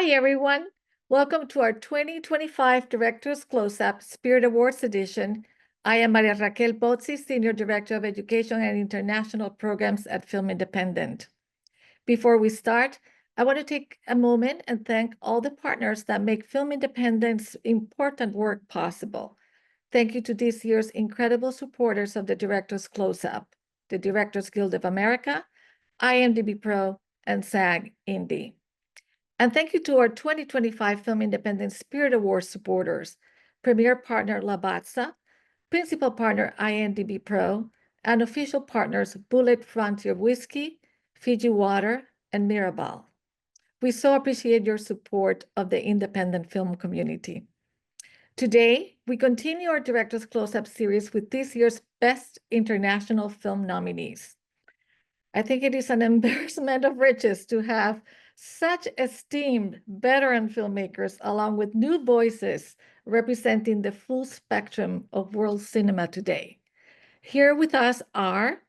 Hi, everyone. Welcome to our 2025 Directors Closeup Spirit Awards edition. I am Maria Raquel Bozzi, Senior Director of Education and International Programs at Film Independent. Before we start, I want to take a moment and thank all the partners that make Film Independent's important work possible. Thank you to this year's incredible supporters of the Directors Closeup, the Directors Guild of America, IMDb Pro, and SAG Indie. And thank you to our 2025 Film Independent Spirit Awards supporters, Premier Partner Lavazza, Principal Partner IMDb Pro, and official partners Bullet Frontier Whiskey, Fiji Water, and Mirabal. We so appreciate your support of the independent film community. Today, we continue our Directors Close-Up series with this year's Best International Film nominees. I think it is an embarrassment of riches to have such esteemed veteran filmmakers along with new voices representing the full spectrum of world cinema today. Here with us are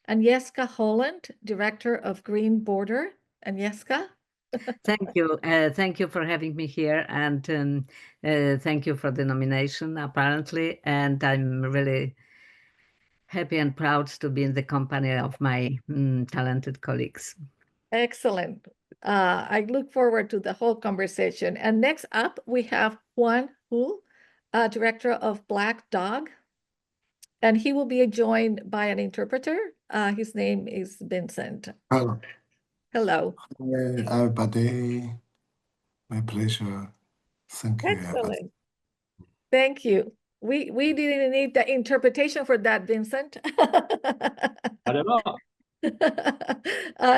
Agnieszka Holland, Director of Green Border. Agnieszka? Thank you. Thank you for having me here, and thank you for the nomination, apparently. And I'm really happy and proud to be in the company of my talented colleagues. Excellent. I look forward to the whole conversation. And next up, we have Guan Hu, Director of Black Dog. And he will be joined by an interpreter. His name is Vincent. Hello. Hello. Hi, everybody. My pleasure. Thank you. Excellent. Thank you. We didn't need the interpretation for that, Vincent. Not at all.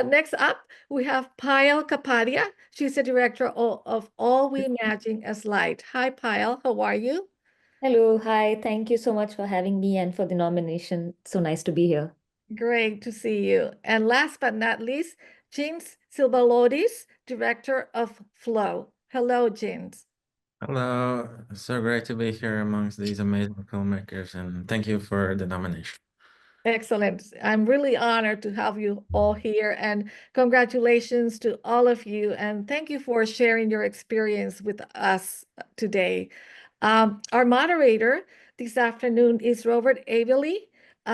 Next up, we have Payal Kapadia. She's the director of All We Imagine as Light. Hi, Payal. How are you? Hello, hi. Thank you so much for having me and for the nomination. So nice to be here. Great to see you. And last but not least, Gints Zilbalodis, director of Flow. Hello, Gints. Hello. So great to be here amongst these amazing filmmakers, and thank you for the nomination. Excellent. I'm really honored to have you all here, and congratulations to all of you. And thank you for sharing your experience with us today. Our moderator this afternoon is Robert Abele.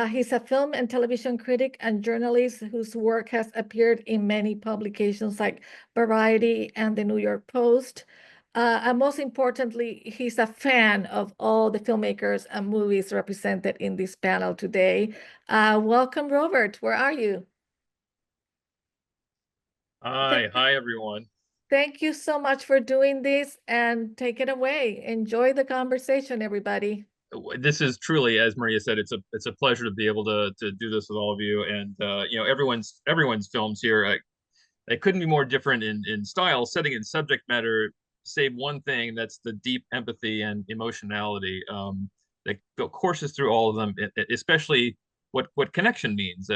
He's a film and television critic and journalist whose work has appeared in many publications like Variety and the New York Post. And most importantly, he's a fan of all the filmmakers and movies represented in this panel today. Welcome, Robert. Where are you? Hi, everyone. Thank you so much for doing this, and take it away. Enjoy the conversation, everybody. This is truly, as Maria said, it's a pleasure to be able to do this with all of you, and everyone's films here. They couldn't be more different in style, setting, and subject matter, save one thing, that's the deep empathy and emotionality that courses through all of them, especially what connection means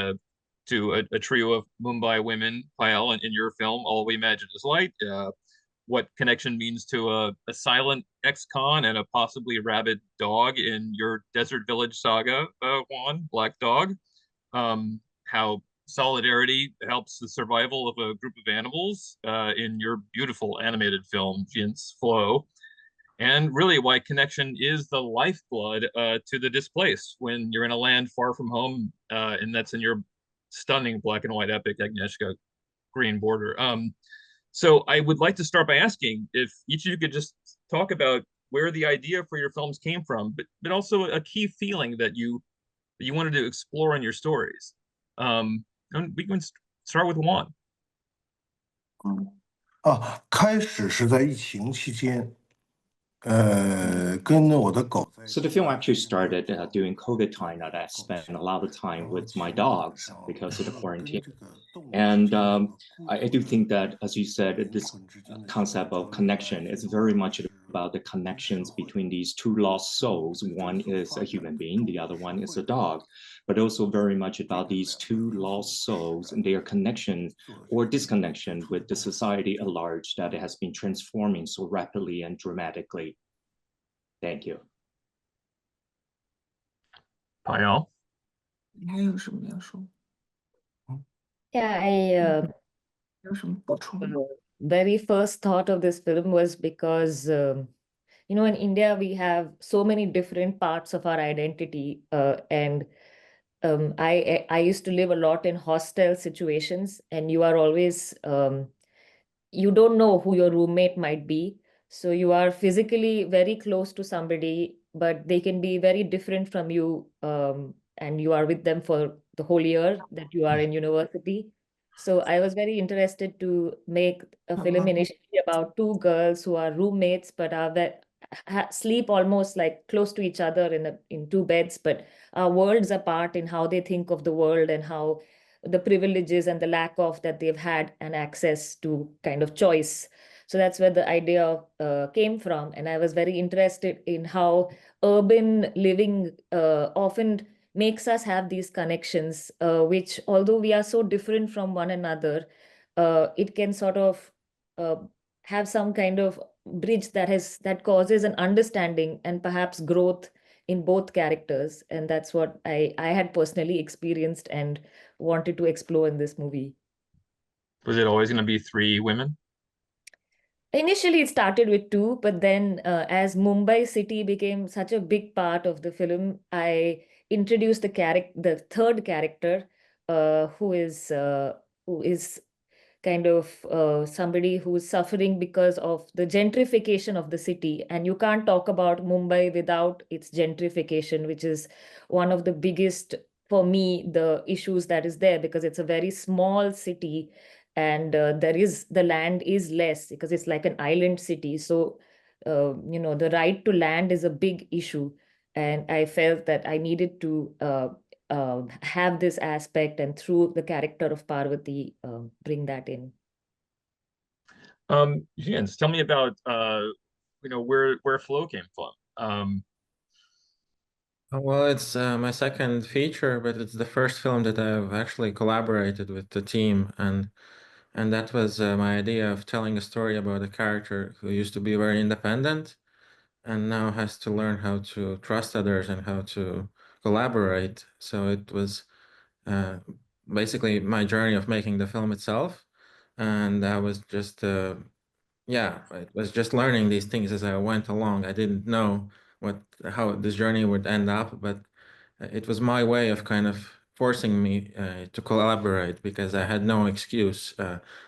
to a trio of Mumbai women, Payal, in your film, All We Imagine is Light, what connection means to a silent ex-con and a possibly rabid dog in your Desert Village saga, Juan, Black Dog, how solidarity helps the survival of a group of animals in your beautiful animated film, Gints, Flow, and really why connection is the lifeblood to the displaced when you're in a land far from home, and that's in your stunning black and white epic, Agnieszka, Green Border. So I would like to start by asking if each of you could just talk about where the idea for your films came from, but also a key feeling that you wanted to explore in your stories. And we can start with Juan. 开始是在疫情期间，跟我的狗。So the film actually started during COVID time that I spent a lot of time with my dogs because of the quarantine. And I do think that, as you said, this concept of connection is very much about the connections between these two lost souls. One is a human being, the other one is a dog, but also very much about these two lost souls and their connection or disconnection with the society at large that it has been transforming so rapidly and dramatically. Thank you. Payal? 你还有什么要说？ Yeah, I 有什么补充？ very first thought of this film was because, you know, in India, we have so many different parts of our identity. And I used to live a lot in hostel situations, and you are always, you don't know who your roommate might be. So you are physically very close to somebody, but they can be very different from you. And you are with them for the whole year that you are in university. So I was very interested to make a film initially about two girls who are roommates, but are that sleep almost like close to each other in two beds, but are worlds apart in how they think of the world and how the privileges and the lack of that they've had and access to kind of choice. So that's where the idea came from. And I was very interested in how urban living often makes us have these connections, which although we are so different from one another, it can sort of uh, have some kind of bridge that causes an understanding and perhaps growth in both characters. And that's what I had personally experienced and wanted to explore in this movie. Was it always going to be three women? Initially, it started with two, but then as Mumbai city became such a big part of the film, I introduced the third character, who is kind of somebody who's suffering because of the gentrification of the city. And you can't talk about Mumbai without its gentrification, which is one of the biggest, for me, the issues that is there, because it's a very small city, and the land is less because it's like an island city. So, you know, the right to land is a big issue. And I felt that I needed to have this aspect, and through the character of Parvati, bring that in. Gints, tell me about you know, where Flow came from. Well, it's my second feature, but it's the first film that I've actually collaborated with the team, and that was my idea of telling a story about a character who used to be very independent and now has to learn how to trust others and how to collaborate. So it was uh, basically my journey of making the film itself, and I was just yeah, I was just learning these things as I went along. I didn't know how this journey would end up, but it was my way of kind of forcing me to collaborate because I had no excuse.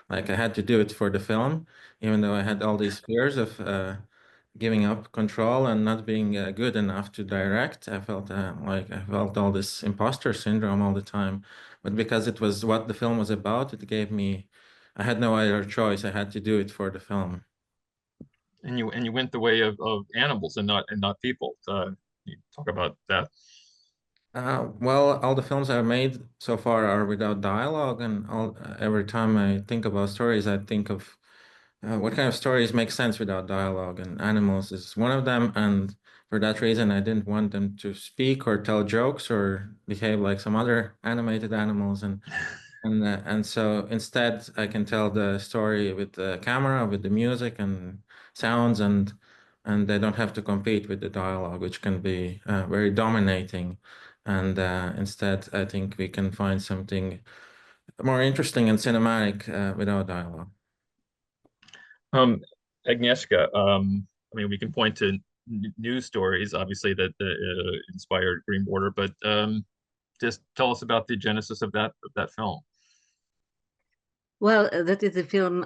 Like I had to do it for the film, even though I had all these fears of giving up control and not being good enough to direct. I felt like I felt all this imposter syndrome all the time. But because it was what the film was about, it gave me, I had no other choice. I had to do it for the film. And you went the way of animals and not people. You talk about that. Well, all the films I've made so far are without dialogue, and every time I think about stories, I think of what kind of stories make sense without dialogue, and animals is one of them. And for that reason, I didn't want them to speak or tell jokes or behave like some other animated animals. And so instead, I can tell the story with the camera, with the music and sounds, and they don't have to compete with the dialogue, which can be very dominating. And instead, I think we can find something more interesting and cinematic without dialogue. Agnieszka, I mean, we can point to news stories, obviously, that inspired Green Border, but just tell us about the genesis of that film. Well, that is a film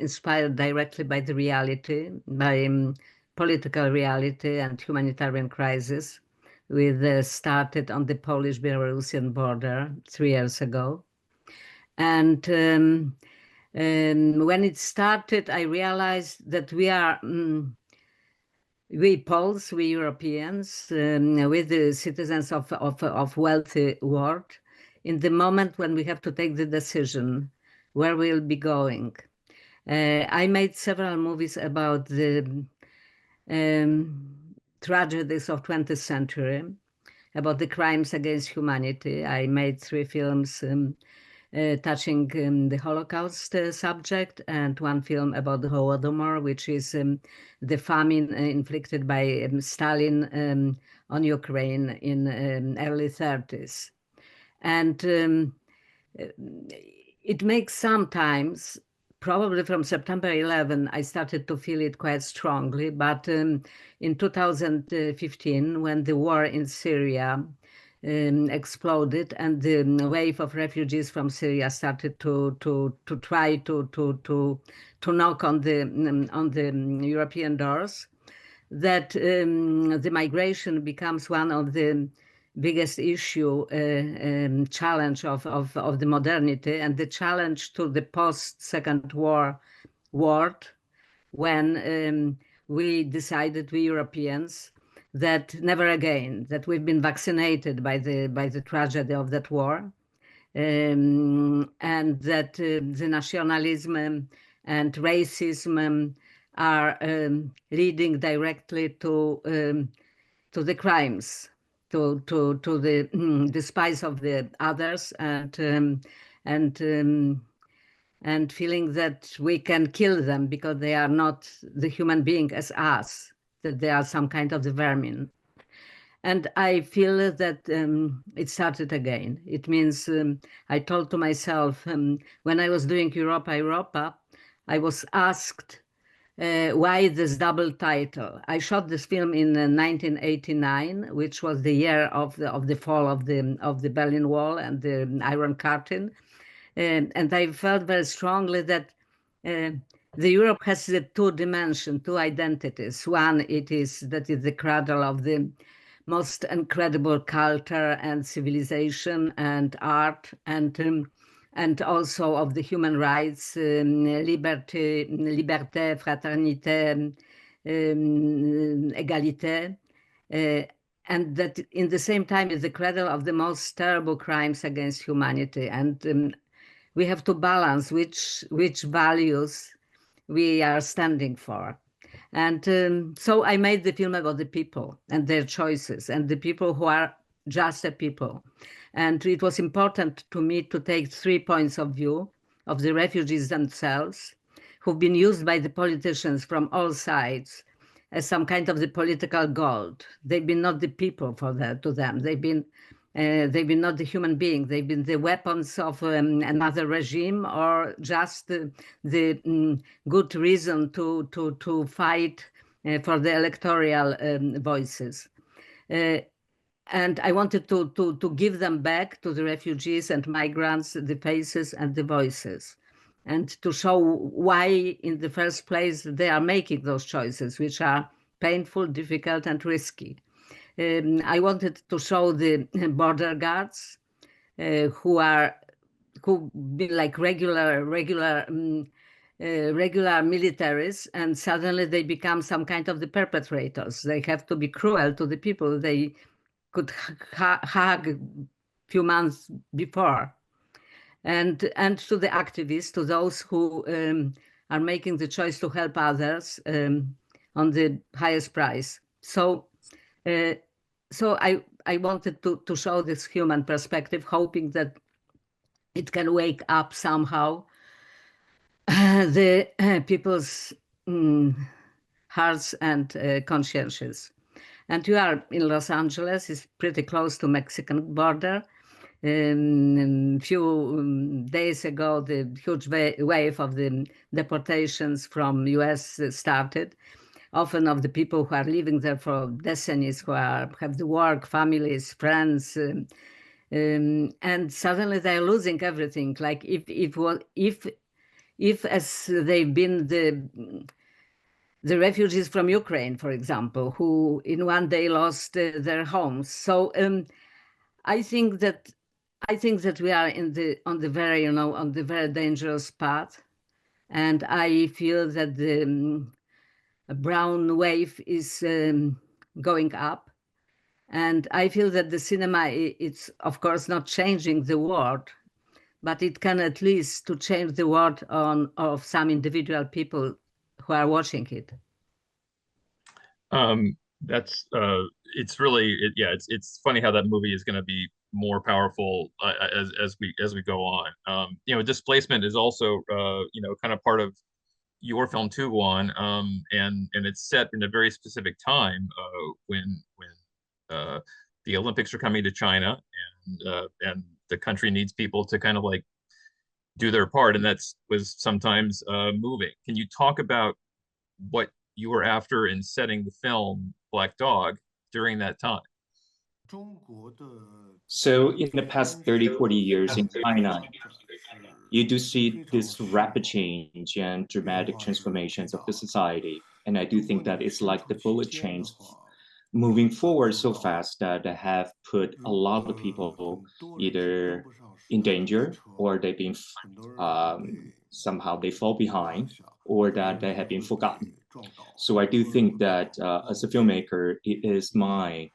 inspired directly by the reality, by political reality and humanitarian crisis, which started on the Polish-Belarusian border 3 years ago. And when it started, I realized that we Poles, we Europeans, with the citizens of wealthy world, in the moment when we have to take the decision where we'll be going. I made several movies about the tragedies of 20th century, about the crimes against humanity. I made 3 films touching the Holocaust subject, and 1 film about the Holodomor, which is the famine inflicted by Stalin on Ukraine in early 30s. And it makes sometimes probably from September 11, I started to feel it quite strongly. But in 2015, when the war in Syria exploded and the wave of refugees from Syria started to try to knock on the European doors, that the migration becomes one of the biggest issue, challenge of the modernity, and the challenge to the post-Second War world, when we decided, we Europeans, that never again, that we've been vaccinated by the tragedy of that war, and that the nationalism and racism are leading directly to the crimes, to the despise of the others, and feeling that we can kill them because they are not the human being as us, that they are some kind of the vermin. And I feel that it started again. It means I told to myself, when I was doing Europa, I was asked why this double title. I shot this film in 1989, which was the year of the fall of the Berlin Wall and the Iron Curtain. And I felt very strongly that the Europe has the two dimensions, two identities. One, that is the cradle of the most incredible culture and civilization and art, and also of the human rights, liberté, fraternité, égalité, and that in the same time is the cradle of the most terrible crimes against humanity. And we have to balance which values we are standing for. And so I made the film about the people and their choices, and the people who are just a people. And it was important to me to take 3 points of view of the refugees themselves, who've been used by the politicians from all sides as some kind of the political gold. They've been not the people to them. They've been not the human being. They've been the weapons of another regime, or just the good reason to fight for the electoral voices. And I wanted to give them back to the refugees and migrants the faces and the voices, and to show why in the first place they are making those choices, which are painful, difficult, and risky. I wanted to show the border guards who be like regular militaries, and suddenly they become some kind of the perpetrators. They have to be cruel to the people they could hug a few months before, and to the activists, to those who are making the choice to help others on the highest price. So I wanted to show this human perspective, hoping that it can wake up somehow the people's hearts and consciences. And you are in Los Angeles. It's pretty close to Mexican border. Few days ago, the huge wave of the deportations from US started, often of the people who are living there for decades, who have the work, families, friends, and suddenly they're losing everything. Like if as they've been the refugees from Ukraine, for example, who in one day lost their homes. So I think that we are on the very dangerous path, and I feel that the brown wave is going up, and I feel that the cinema, it's of course not changing the world, but it can at least to change the world of some individual people who are watching it. That's it's really it's funny how that movie is going to be more powerful as we go on. Displacement is also kind of part of your film too, Guan, and it's set in a very specific time when the Olympics are coming to China, and the country needs people to kind of like do their part, and was sometimes moving. Can you talk about what you were after in setting the film Black Dog during that time? So in the past 30, 40 years in China, you do see this rapid change and dramatic transformations of the society. And I do think that it's like the bullet trains moving forward so fast that they have put a lot of people either in danger, or they've been somehow they fall behind, or that they have been forgotten. So I do think that as a filmmaker, it is my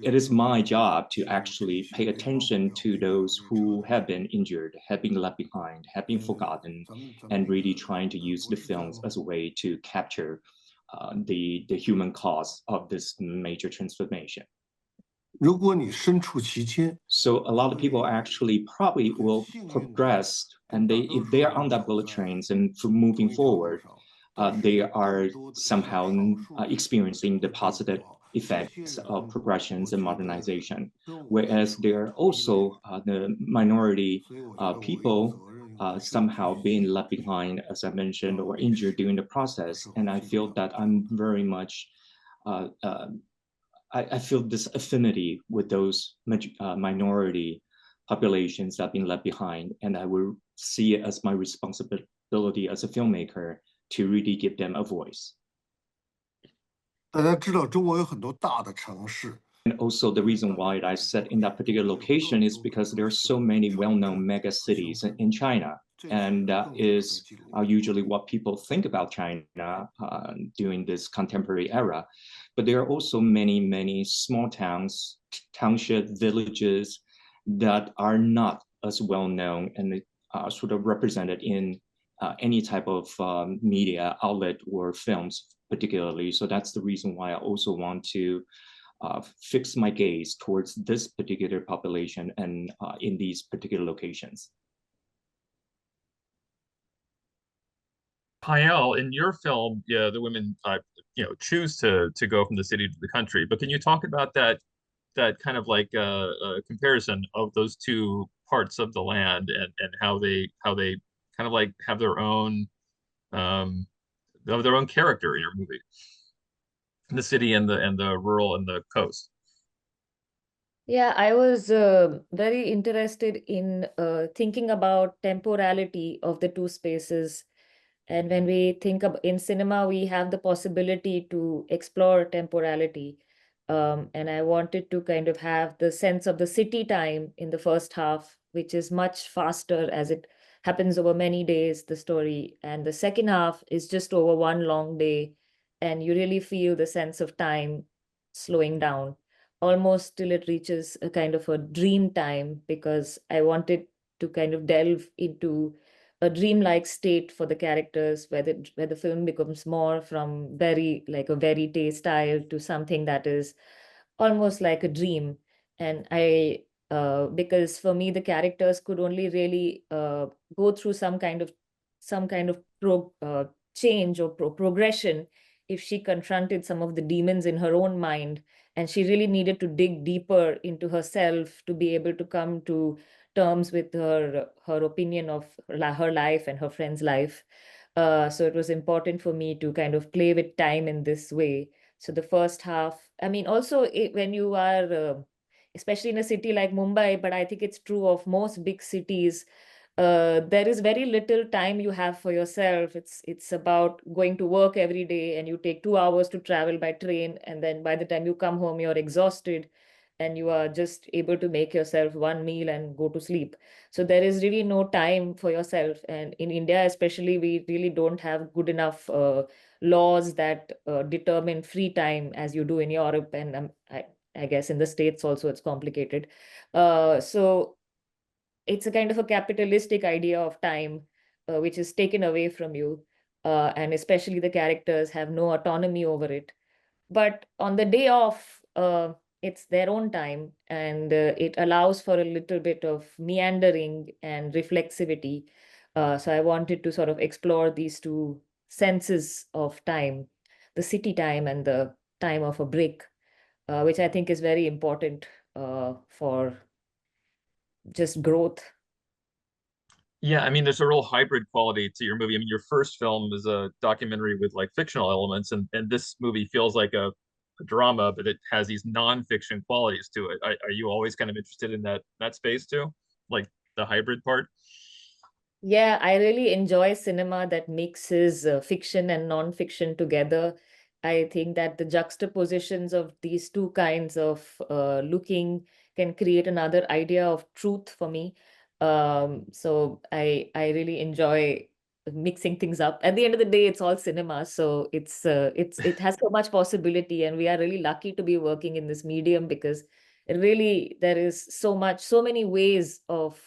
it is my job to actually pay attention to those who have been injured, have been left behind, have been forgotten, and really trying to use the films as a way to capture the human cause of this major transformation. So a lot of people actually probably will progress, and if they are on that bullet trains and moving forward, they are somehow experiencing the positive effects of progressions and modernization, whereas there are also the minority people somehow being left behind, as I mentioned, or injured during the process. And I feel that I'm very much I feel this affinity with those minority populations that have been left behind, and I will see it as my responsibility as a filmmaker to really give them a voice. And also the reason why I set in that particular location is because there are so many well-known mega cities in China, and that is usually what people think about China during this contemporary era. But there are also many, many small towns, township villages that are not as well known and sort of represented in any type of media outlet or films particularly. So that's the reason why I also want to fix my gaze towards this particular population and in these particular locations. Payal, in your film, yeah, the women choose to go from the city to the country. But can you talk about that kind of like comparison of those two parts of the land, and how they kind of like have their own character in your movie, the city and the rural and the coast? Yeah, I was very interested in thinking about temporality of the two spaces. And when we think in cinema, we have the possibility to explore temporality. And I wanted to kind of have the sense of the city time in the first half, which is much faster as it happens over many days, the story. And the second half is just over one long day. And you really feel the sense of time slowing down, almost till it reaches a kind of a dream time, because I wanted to kind of delve into a dreamlike state for the characters, where the film becomes more from very like a verite style to something that is almost like a dream. And I because for me the characters could only really go through some kind of change or progression if she confronted some of the demons in her own mind, and she really needed to dig deeper into herself to be able to come to terms with her opinion of her life and her friend's life. So it was important for me to kind of play with time in this way. So the first half, I mean, also when you are, especially in a city like Mumbai, but I think it's true of most big cities, there is very little time you have for yourself. It's about going to work every day, and you take 2 hours to travel by train, and then by the time you come home, you're exhausted, and you are just able to make yourself one meal and go to sleep. So there is really no time for yourself. And in India especially, we really don't have good enough laws that determine free time as you do in Europe, and I guess in the States also it's complicated. So it's a kind of a capitalistic idea of time, which is taken away from you. And especially the characters have no autonomy over it. But on the day off, it's their own time, and it allows for a little bit of meandering and reflexivity. So I wanted to sort of explore these two senses of time, the city time and the time of a break, which I think is very important for just growth. Yeah, I mean, there's a real hybrid quality to your movie. I mean, your first film is a documentary with like fictional elements, and this movie feels like a drama, but it has these non-fiction qualities to it. Are you always kind of interested in that space too, like the hybrid part? Yeah, I really enjoy cinema that mixes fiction and non-fiction together. I think that the juxtapositions of these two kinds of looking can create another idea of truth for me. So I really enjoy mixing things up. At the end of the day, it's all cinema, so it has so much possibility, and we are really lucky to be working in this medium because really there is so many ways of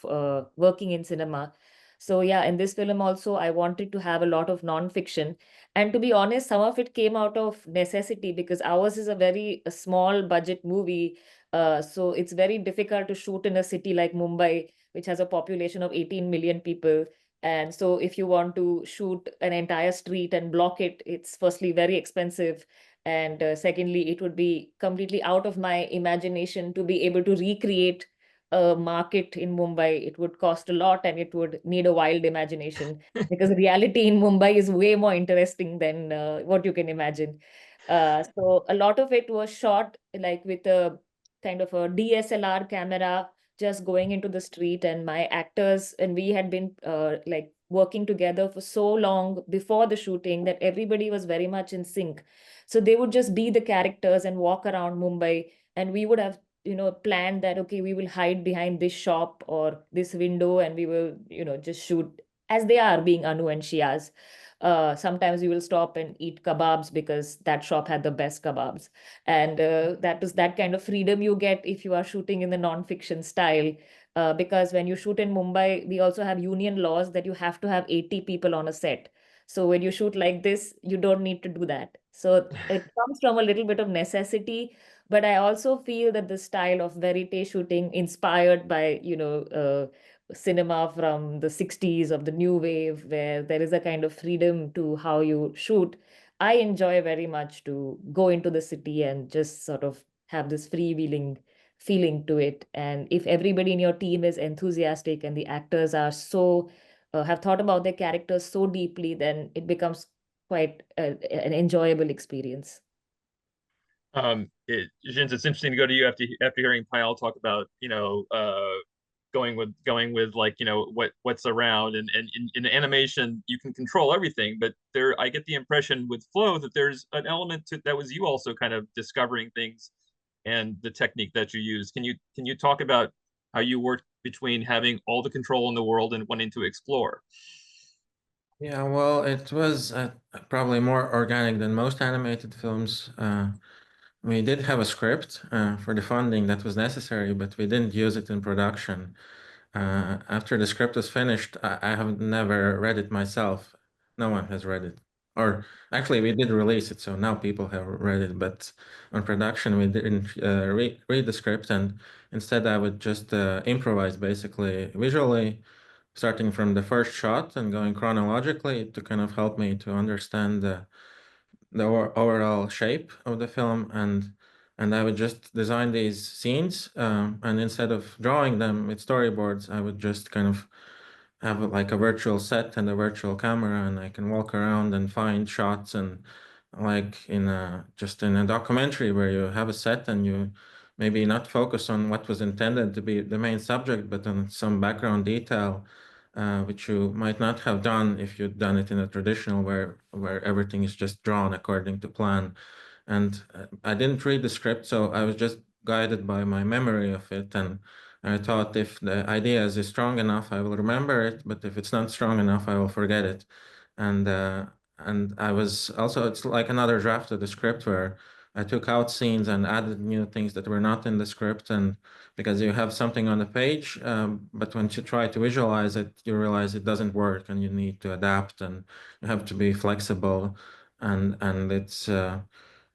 working in cinema. So yeah, in this film also, I wanted to have a lot of non-fiction. And to be honest, some of it came out of necessity because ours is a small budget movie. So it's very difficult to shoot in a city like Mumbai, which has a population of 18 million people. And so if you want to shoot an entire street and block it, it's firstly very expensive. And secondly, it would be completely out of my imagination to be able to recreate a market in Mumbai. It would cost a lot and it would need a wild imagination because reality in Mumbai is way more interesting than what you can imagine. So a lot of it was shot like with a kind of a DSLR camera, just going into the street, and my actors and we had been like working together for so long before the shooting that everybody was very much in sync. So they would just be the characters and walk around Mumbai, and we would have planned that, okay, we will hide behind this shop or this window and we will just shoot as they are being Anu and Shiaz. Sometimes we will stop and eat kebabs because that shop had the best kebabs, and that is that kind of freedom you get if you are shooting in the non-fiction style. Because when you shoot in Mumbai, we also have union laws that you have to have 80 people on a set. So when you shoot like this, you don't need to do that. So it comes from a little bit of necessity, but I also feel that the style of verite shooting, inspired by cinema from the 60s of the new wave, where there is a kind of freedom to how you shoot, I enjoy very much to go into the city and just sort of have this freewheeling feeling to it. And if everybody in your team is enthusiastic and the actors are so have thought about their characters so deeply, then it becomes quite an enjoyable experience. Gints, it's interesting to go to you after hearing Payal talk about going with like what's around, and in animation you can control everything, but there I get the impression with flow that there's an element to that was you also kind of discovering things and the technique that you use. Can you talk about how you work between having all the control in the world and wanting to explore? Yeah, well, it was probably more organic than most animated films. We did have a script for the funding that was necessary, but we didn't use it in production. After the script was finished, I have never read it myself. No one has read it. Or actually, we did release it, so now people have read it. But on production, we didn't read the script, and instead I would just improvise basically visually, starting from the first shot and going chronologically to kind of help me to understand the overall shape of the film, and I would just design these scenes, and instead of drawing them with storyboards, I would just kind of have like a virtual set and a virtual camera, and I can walk around and find shots, and like in a documentary where you have a set and you maybe not focus on what was intended to be the main subject, but on some background detail, which you might not have done if you'd done it in a traditional where everything is just drawn according to plan. And I didn't read the script, so I was just guided by my memory of it. And I thought if the idea is strong enough, I will remember it. But if it's not strong enough, I will forget it. And I was also, it's like another draft of the script where I took out scenes and added new things that were not in the script. And because you have something on the page, but when you try to visualize it, you realize it doesn't work, and you need to adapt, and you have to be flexible. And it's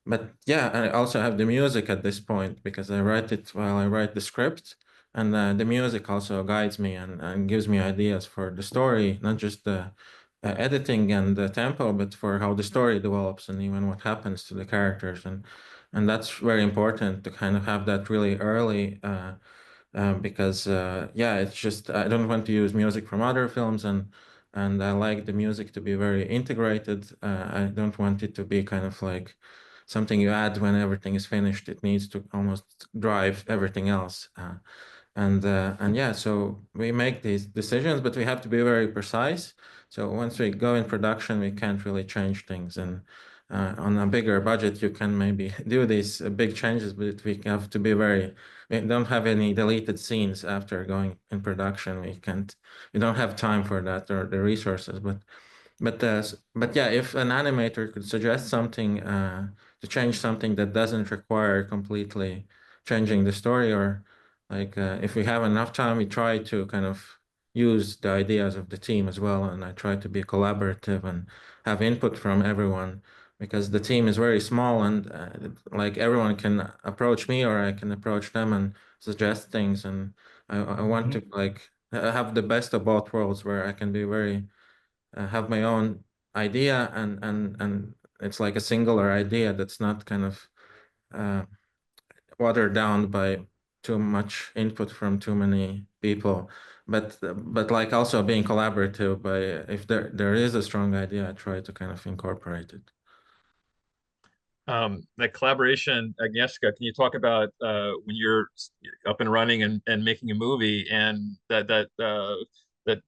but yeah, I also have the music at this point because I write it while I write the script, and the music also guides me and gives me ideas for the story, not just the editing and the tempo, but for how the story develops and even what happens to the characters. And that's very important to kind of have that really early because yeah, it's just I don't want to use music from other films, and I like the music to be very integrated. I don't want it to be kind of like something you add when everything is finished. It needs to almost drive everything else. And yeah, so we make these decisions, but we have to be very precise. So once we go in production, we can't really change things. And on a bigger budget, you can maybe do these big changes, but we have to be very. We don't have any deleted scenes after going in production. We don't have time for that or the resources. But yeah, if an animator could suggest something to change something that doesn't require completely changing the story, or like if we have enough time, we try to kind of use the ideas of the team as well, and I try to be collaborative and have input from everyone, because the team is very small, and like everyone can approach me or I can approach them and suggest things, and I want to like have the best of both worlds, where I can be very have my own idea, and it's like a singular idea that's not kind of watered down by too much input from too many people, but like also being collaborative by if there is a strong idea, I try to kind of incorporate it. That collaboration, Agnieszka, can you talk about when you're up and running and making a movie, and that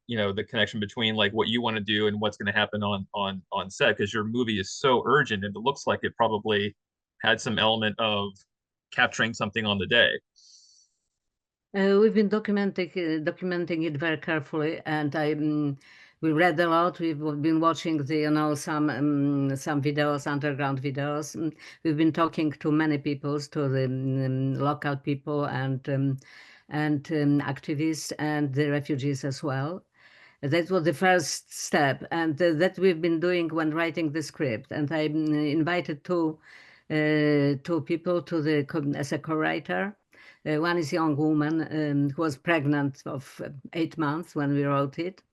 you know, the connection between like what you want to do and what's going to happen on set, because your movie is so urgent and it looks like it probably had some element of capturing something on the day. We've been documenting it very carefully, and we read a lot. We've been watching some videos, underground videos. We've been talking to many people, to the local people and activists and the refugees as well. That was the first step, and that we've been doing when writing the script. And I invited two people as a co-writer. One is a young woman who was pregnant of 8 months when we wrote it.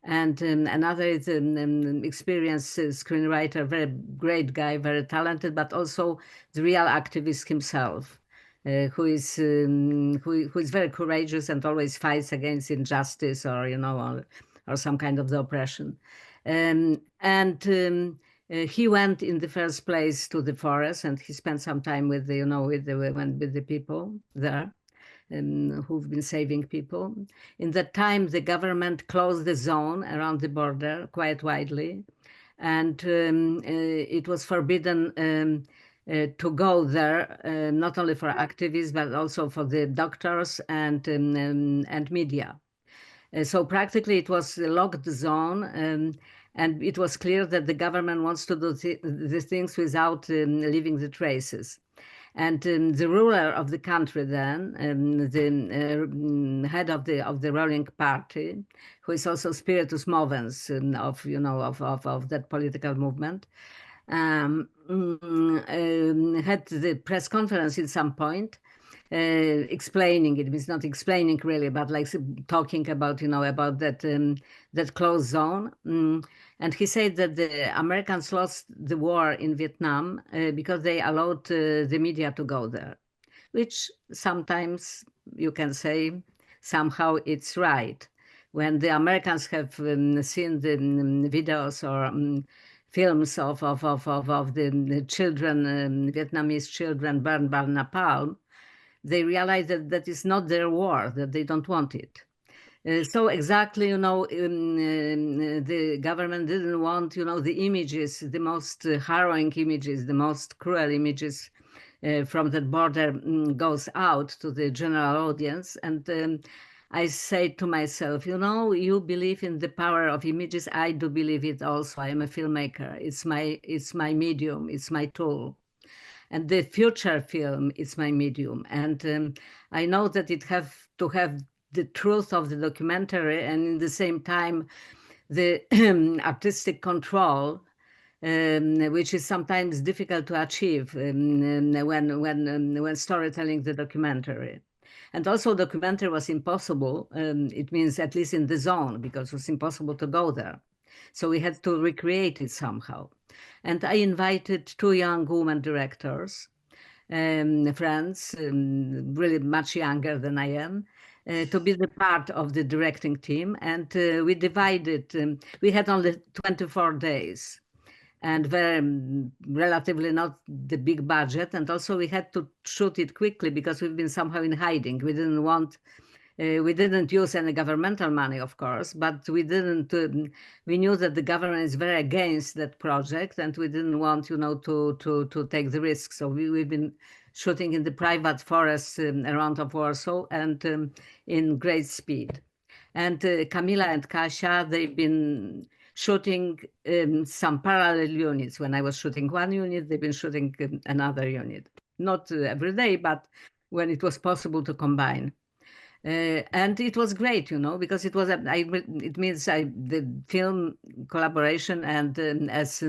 And another is an experienced screenwriter, very great guy, very talented, but also the real activist himself, who is very courageous and always fights against injustice or some kind of the oppression. He went in the first place to the forest, and he spent some time with the people there who've been saving people. In that time, the government closed the zone around the border quite widely, and it was forbidden to go there, not only for activists but also for the doctors and media. So practically, it was a locked zone. And it was clear that the government wants to do the things without leaving the traces. And the ruler of the country then, the head of the ruling party, who is also spiritus movens of that political movement, had the press conference at some point, explaining it. It's not explaining really, but like talking about about that closed zone. And he said that the Americans lost the war in Vietnam because they allowed the media to go there, which sometimes you can say somehow it's right. When the Americans have seen the videos or films of the children, Vietnamese children burned by napalm, they realize that that is not their war, that they don't want it. So exactly, the government didn't want, the images, the most harrowing images, the most cruel images from that border goes out to the general audience. And I say to myself, you believe in the power of images. I do believe it also. I am a filmmaker. It's my medium. It's my tool. And the future film is my medium. And I know that it have to have the truth of the documentary and in the same time the artistic control, which is sometimes difficult to achieve when storytelling the documentary. And also documentary was impossible. It means at least in the zone, because it was impossible to go there. So we had to recreate it somehow. And I invited two young women directors friends, really much younger than I am, to be the part of the directing team. And we divided, we had only 24 days and very relatively not the big budget. And also we had to shoot it quickly because we've been somehow in hiding. We didn't want, we didn't use any governmental money, of course, but we didn't, we knew that the government is very against that project and we didn't want, you know, to take the risk. So we've been shooting in the private forests around of Warsaw and in great speed. And Kamila and Kasia, they've been shooting some parallel units. When I was shooting one unit, they've been shooting another unit. Not every day, but when it was possible to combine. And it was great, you know, because it was it means the film collaboration and as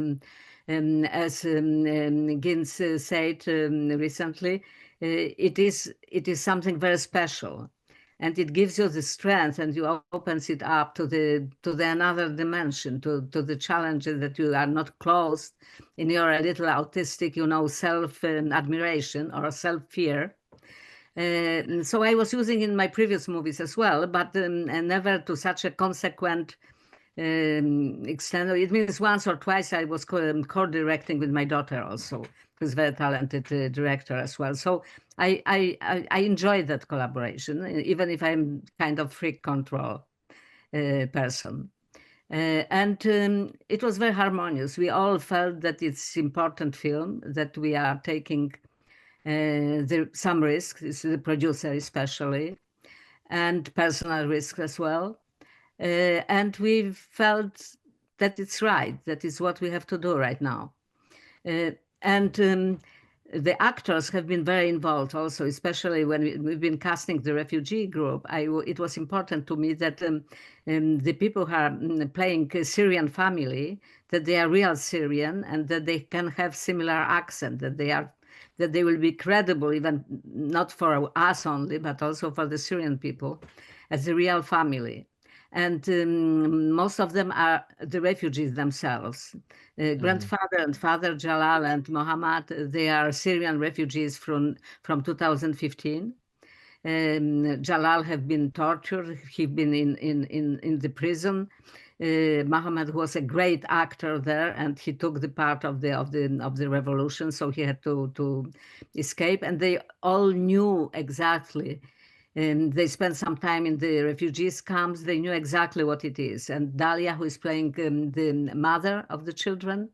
Gints said recently, it is something very special, and it gives you the strength, and you opens it up to the another dimension, to the challenges that you are not closed in your little autistic, you know, self admiration or self fear. So I was using in my previous movies as well, but never to such a consequent extent. It means once or twice I was co-directing with my daughter also, who's a very talented director as well. So I enjoyed that collaboration, even if I'm kind of freak control person. And it was very harmonious. We all felt that it's important film, that we are taking some risks, the producer especially, and personal risk as well. And we felt that it's right, that is what we have to do right now. And the actors have been very involved also, especially when we've been casting the refugee group. It was important to me that the people who are playing a Syrian family, that they are real Syrian and that they can have similar accent, that they will be credible, even not for us only, but also for the Syrian people, as a real family. And most of them are the refugees themselves. Grandfather and father, Jalal and Mohammed, they are Syrian refugees from 2015. Jalal have been tortured. He's been in the prison. Mohammed was a great actor there, and he took the part of the revolution, so he had to escape. And they all knew exactly. They spent some time in the refugees camps. They knew exactly what it is. And Dalia, who is playing the mother of the children,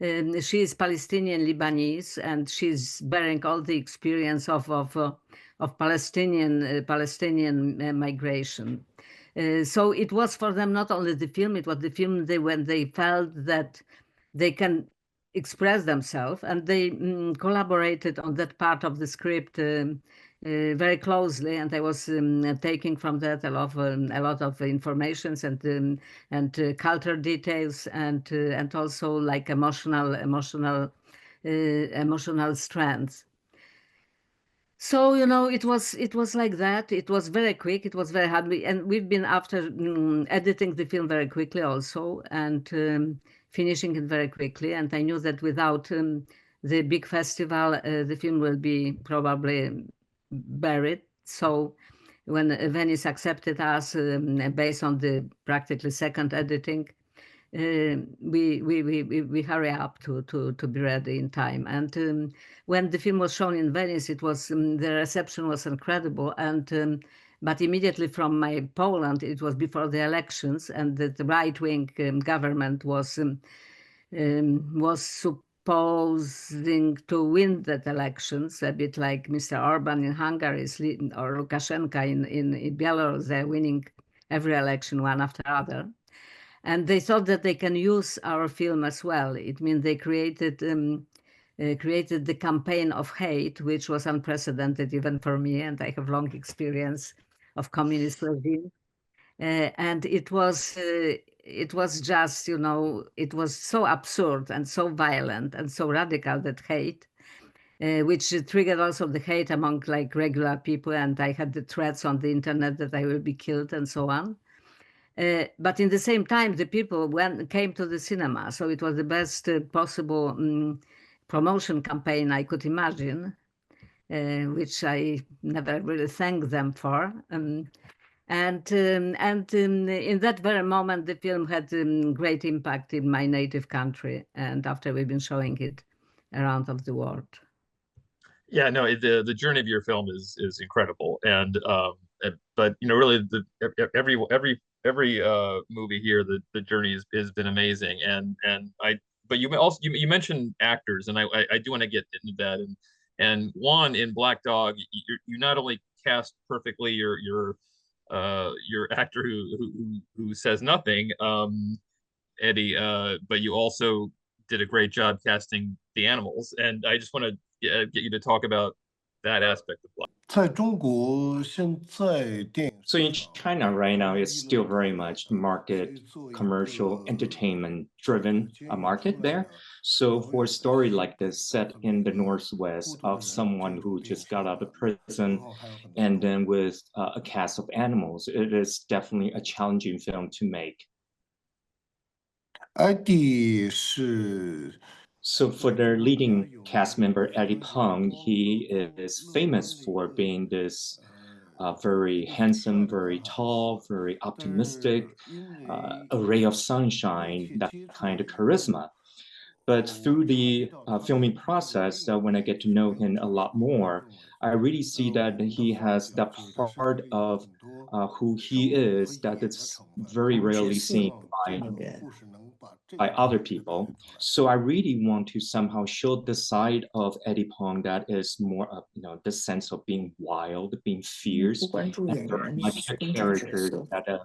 she is Palestinian Lebanese, and she's bearing all the experience of Palestinian migration. So it was for them not only the film; it was the film when they felt that they can express themselves, and they collaborated on that part of the script very closely. And I was taking from that a lot of informations and cultural details and also like emotional strength. So, you know, it was like that. It was very quick. It was very hard. And we've been after editing the film very quickly also, and finishing it very quickly. And I knew that without the big festival, the film will be probably buried. So when Venice accepted us based on the practically second editing, we hurry up to be ready in time. And when the film was shown in Venice, it was the reception was incredible. And but immediately from my Poland, it was before the elections, and the right-wing government was supposing to win that elections, a bit like Mr. Orban in Hungary or Lukashenko in Belarus. They're winning every election one after other. And they thought that they can use our film as well. It means they created the campaign of hate, which was unprecedented even for me, and I have long experience of communist regime. And it was just, you know, it was so absurd and so violent and so radical, that hate, which triggered also the hate among like regular people. And I had the threats on the internet that I will be killed and so on. But in the same time, the people came to the cinema. So it was the best possible promotion campaign I could imagine. which I never really thanked them for. And in that very moment, the film had great impact in my native country. And after we've been showing it around of the world. Yeah, no, the journey of your film is incredible, and but really every movie here, the journey has been amazing, and but you mentioned actors, and I do want to get into that, and Juan in Black Dog, you not only cast perfectly your actor who says nothing, Eddie, but you also did a great job casting the animals, and I just want to get you to talk about that aspect of life. 在中国现在电影 So in China right now, it's still very much market, commercial, entertainment driven market there. So for a story like this set in the Northwest of someone who just got out of prison and then with a cast of animals, it is definitely a challenging film to make. Eddie 是 So for their leading cast member, Eddie Peng, he is famous for being this very handsome, very tall, very optimistic, a ray of sunshine, that kind of charisma. But through the filming process, when I get to know him a lot more, I really see that he has that part of who he is that it's very rarely seen by other people. So I really want to somehow show the side of Eddie Peng that is more of the sense of being wild, being fierce, and very much the character that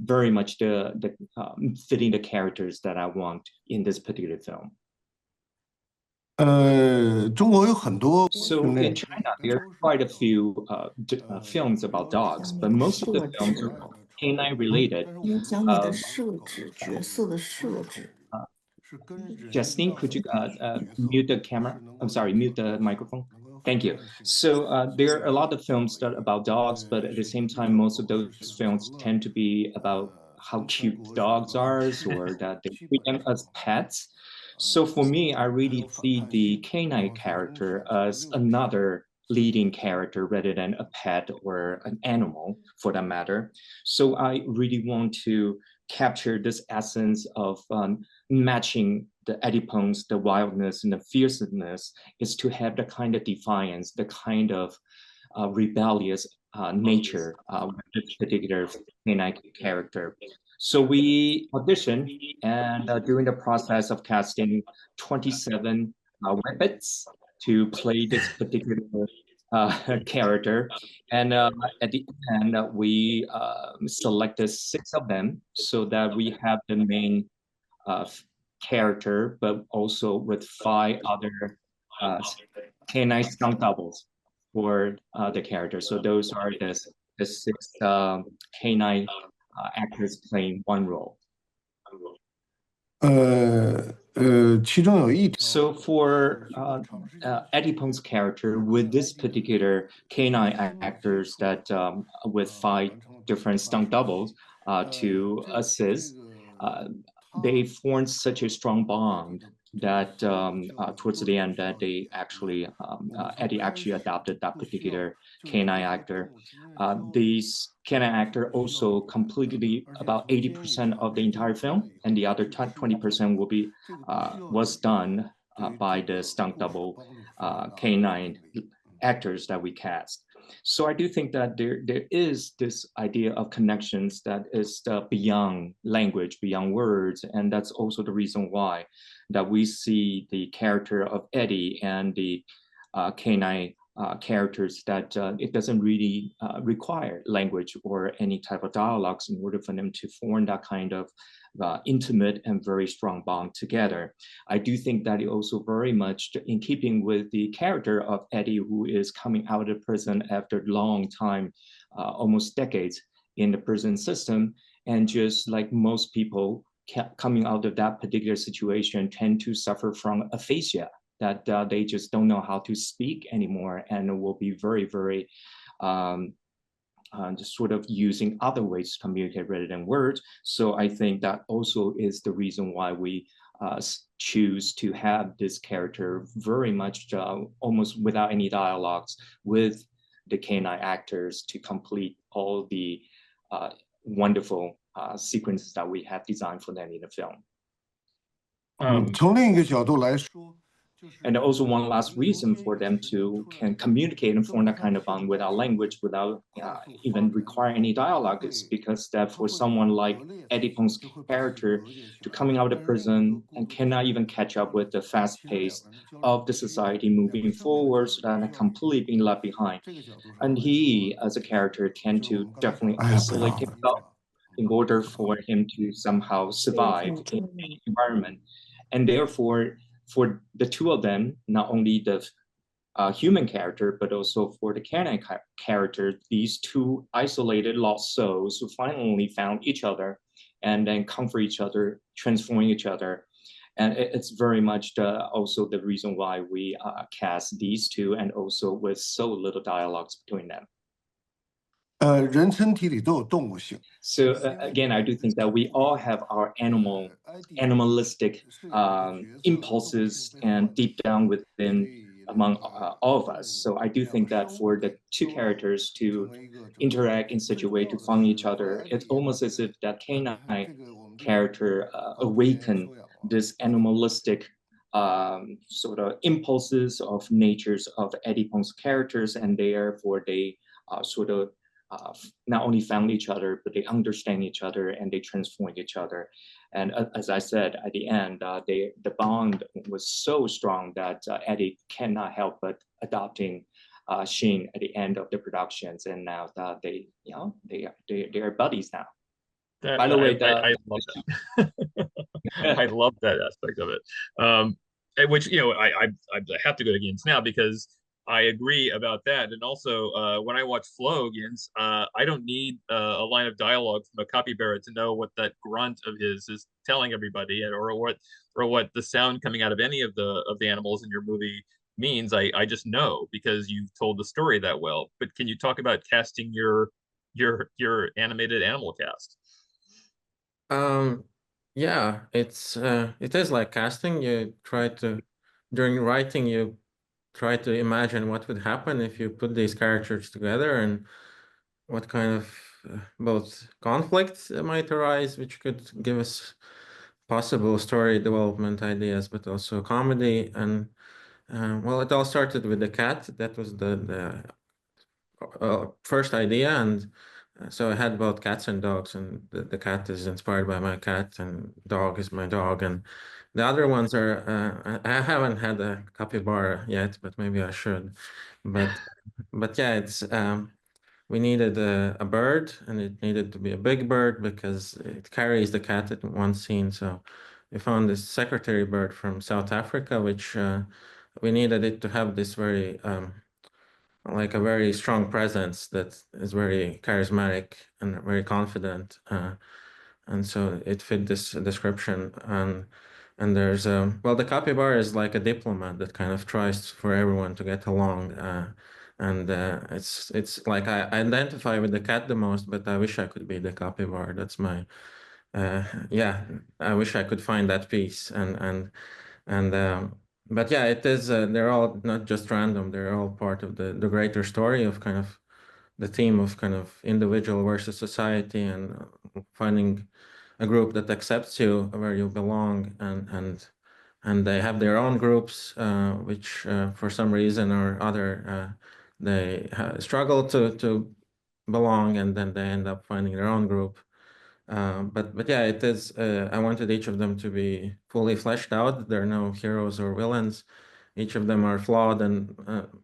very much the fitting the characters that I want in this particular film. 中国有很多 So in China, there are quite a few films about dogs, but most of the films are canine related. Justine, could you mute the camera? I'm sorry, mute the microphone. Thank you. So there are a lot of films that are about dogs, but at the same time, most of those films tend to be about how cute dogs are, or that they treat them as pets. So for me, I really see the canine character as another leading character rather than a pet or an animal for that matter. So I really want to capture this essence of matching the Eddie Peng's, the wildness and the fierceness, is to have the kind of defiance, the kind of rebellious nature with this particular canine character. So we auditioned, and during the process of casting 27 whippets to play this particular character, and at the end we selected 6 of them so that we have the main character, but also with 5 other canine stunt doubles for the character. So those are the 6 canine actors playing one role. So for Eddie Peng's character, with this particular canine actors that with 5 different stunt doubles to assist, they formed such a strong bond that towards the end that they actually Eddie actually adopted that particular canine actor. These canine actor also completely about 80% of the entire film, and the other 20% will be was done by the stunt double canine actors that we cast. So I do think that there is this idea of connections that is beyond language, beyond words, and that's also the reason why that we see the character of Eddie and the canine characters that it doesn't really require language or any type of dialogues in order for them to form that kind of intimate and very strong bond together. I do think that it also very much in keeping with the character of Eddie, who is coming out of prison after a long time, almost decades in the prison system. And just like most people coming out of that particular situation tend to suffer from aphasia, that they just don't know how to speak anymore and will be very, very just sort of using other ways to communicate rather than words. So I think that also is the reason why we choose to have this character very much almost without any dialogues with the canine actors to complete all the wonderful sequences that we have designed for them in the film. 从另一个角度来说， And also one last reason for them to can communicate and form that kind of bond without language, without even require any dialogue, is because that for someone like Eddie Peng's character to coming out of prison and cannot even catch up with the fast pace of the society moving forward, so that completely being left behind. And he, as a character, tend to definitely isolate himself in order for him to somehow survive in the environment. And therefore, for the two of them, not only the human character, but also for the canine character, these two isolated lost souls who finally found each other and then comfort each other, transforming each other. And it's very much also the reason why we cast these two, and also with so little dialogues between them. 人身体里都有动物性。 So again, I do think that we all have our animalistic impulses and deep down within among all of us. So I do think that for the two characters to interact in such a way to find each other, it's almost as if that canine character awaken this animalistic sort of impulses of natures of Eddie Peng's characters, and therefore they sort of not only found each other, but they understand each other and they transform each other. And as I said, at the end, the bond was so strong that Eddie cannot help but adopting Shin at the end of the productions, and now that they are buddies now. By the way, I love that. I love that aspect of it. Which I have to go to Gints now because I agree about that. And also, when I watch Flo Gints, I don't need a line of dialogue from a capybara to know what that grunt of his is telling everybody, or what the sound coming out of any of the animals in your movie means. I just know because you've told the story that well. But can you talk about casting your animated animal cast? Yeah, it is like casting. You try to, during writing, you try to imagine what would happen if you put these characters together and what kind of both conflicts might arise, which could give us possible story development ideas, but also comedy. And well, it all started with the cat. That was the first idea, and so I had both cats and dogs, and the cat is inspired by my cat, and dog is my dog, and the other ones are I haven't had a capybara yet, but maybe I should. But yeah, it's we needed a bird, and it needed to be a big bird because it carries the cat in one scene. So we found this secretary bird from South Africa, which we needed it to have this very like a very strong presence that is very charismatic and very confident, and so it fit this description. And there's well, the capybara is like a diplomat that kind of tries for everyone to get along, and it's like I identify with the cat the most, but I wish I could be the capybara. That's my yeah, I wish I could find that piece. But yeah, it is. They're all not just random. They're all part of the greater story of kind of the theme of kind of individual versus society, and finding a group that accepts you where you belong, and they have their own groups, which for some reason or other they struggle to belong, and then they end up finding their own group. But yeah, it is. I wanted each of them to be fully fleshed out. There are no heroes or villains. Each of them are flawed, and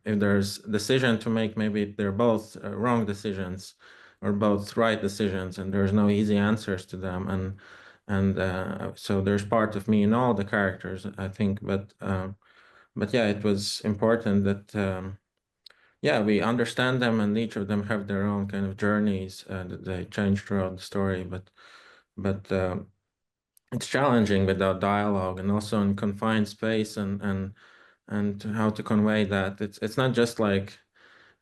if there's decision to make, maybe they're both wrong decisions or both right decisions, and there's no easy answers to them. And so there's part of me in all the characters, I think. But yeah, it was important that yeah, we understand them, and each of them have their own kind of journeys that they change throughout the story. But it's challenging without dialogue, and also in confined space, and how to convey that. It's not just like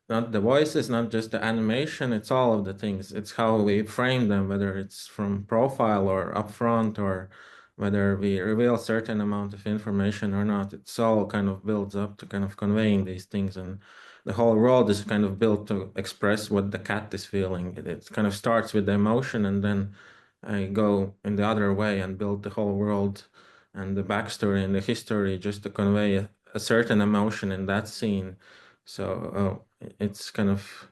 not the voices, not just the animation, it's all of the things. It's how we frame them, whether it's from profile or upfront, or whether we reveal a certain amount of information or not. It's all kind of builds up to kind of conveying these things, and the whole world is kind of built to express what the cat is feeling. It kind of starts with the emotion, and then I go in the other way and build the whole world and the backstory and the history just to convey a certain emotion in that scene. So it's kind of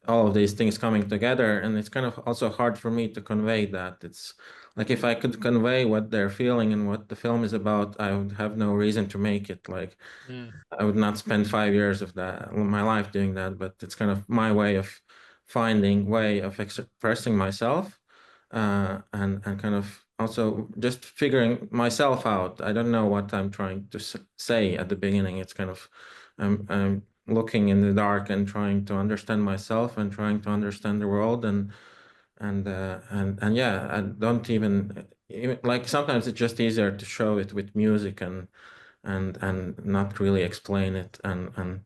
all of these things coming together, and it's kind of also hard for me to convey that. It's like if I could convey what they're feeling and what the film is about, I would have no reason to make it. Like I would not spend 5 years of my life doing that, but it's kind of my way of finding way of expressing myself, and kind of also just figuring myself out. I don't know what I'm trying to say at the beginning. It's kind of I'm looking in the dark and trying to understand myself and trying to understand the world, and yeah, I don't even like, sometimes it's just easier to show it with music and not really explain it, and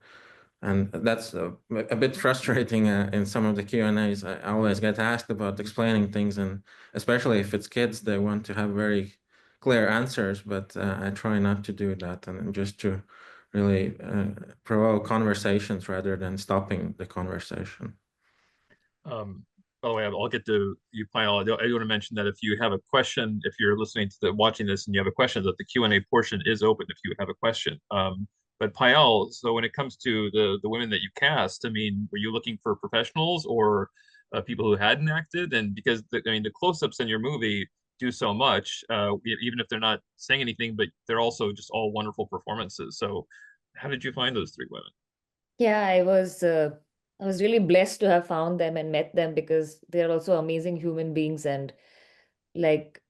that's a bit frustrating in some of the Q&As. I always get asked about explaining things, and especially if it's kids, they want to have very clear answers, but I try not to do that, and just to really provoke conversations rather than stopping the conversation. By the way, I'll get to you, Payal. I do want to mention that if you have a question, if you're watching this and you have a question, that the Q&A portion is open if you have a question. But Payal, so when it comes to the women that you cast, I mean, were you looking for professionals or people who hadn't acted? And because the close-ups in your movie do so much, even if they're not saying anything, but they're also just all wonderful performances. So how did you find those three women? Yeah, I was really blessed to have found them and met them, because they're also amazing human beings, and like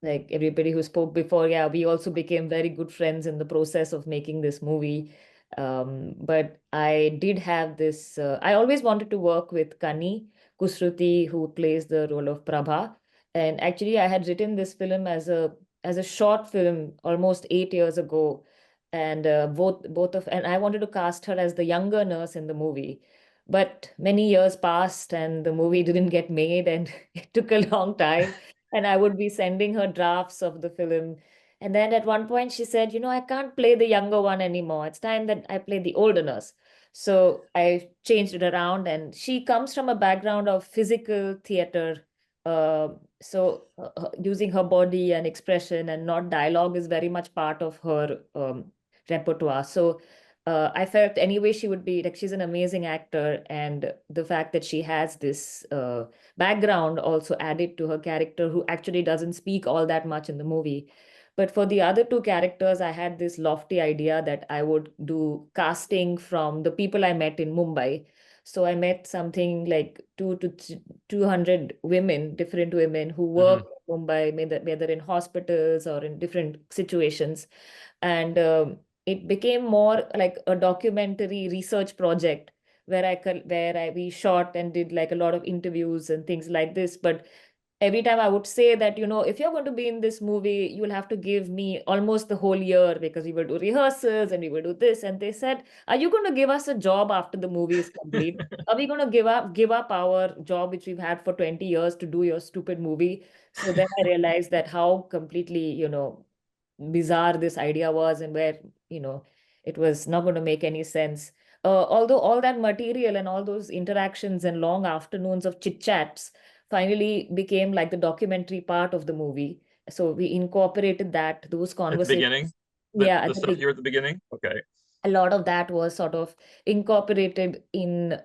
everybody who spoke before, yeah, we also became very good friends in the process of making this movie. But I did have this, I always wanted to work with Kani Kusruti, who plays the role of Prabha. And actually, I had written this film as a short film almost 8 years ago. And and I wanted to cast her as the younger nurse in the movie. But many years passed and the movie didn't get made, and it took a long time. And I would be sending her drafts of the film. And then at one point she said, I can't play the younger one anymore. It's time that I play the older nurse. So I changed it around, and she comes from a background of physical theater. Using her body and expression and not dialogue is very much part of her repertoire. So I felt anyway she would be like, she's an amazing actor, and the fact that she has this background also added to her character, who actually doesn't speak all that much in the movie. But for the other two characters, I had this lofty idea that I would do casting from the people I met in Mumbai. So I met something like 200 women, different women who work in Mumbai, whether in hospitals or in different situations. And it became more like a documentary research project where we shot and did like a lot of interviews and things like this. But every time I would say that, if you're going to be in this movie, you will have to give me almost the whole year, because we will do rehearsals and we will do this. And they said, are you going to give us a job after the movie is complete? Are we going to give up our job, which we've had for 20 years to do your stupid movie? So then I realized that how completely, bizarre this idea was, and where, it was not going to make any sense. Although all that material and all those interactions and long afternoons of chit chats finally became like the documentary part of the movie. So we incorporated those conversations. At the beginning? Yeah. The stuff here at the beginning? Okay. A lot of that was sort of incorporated in,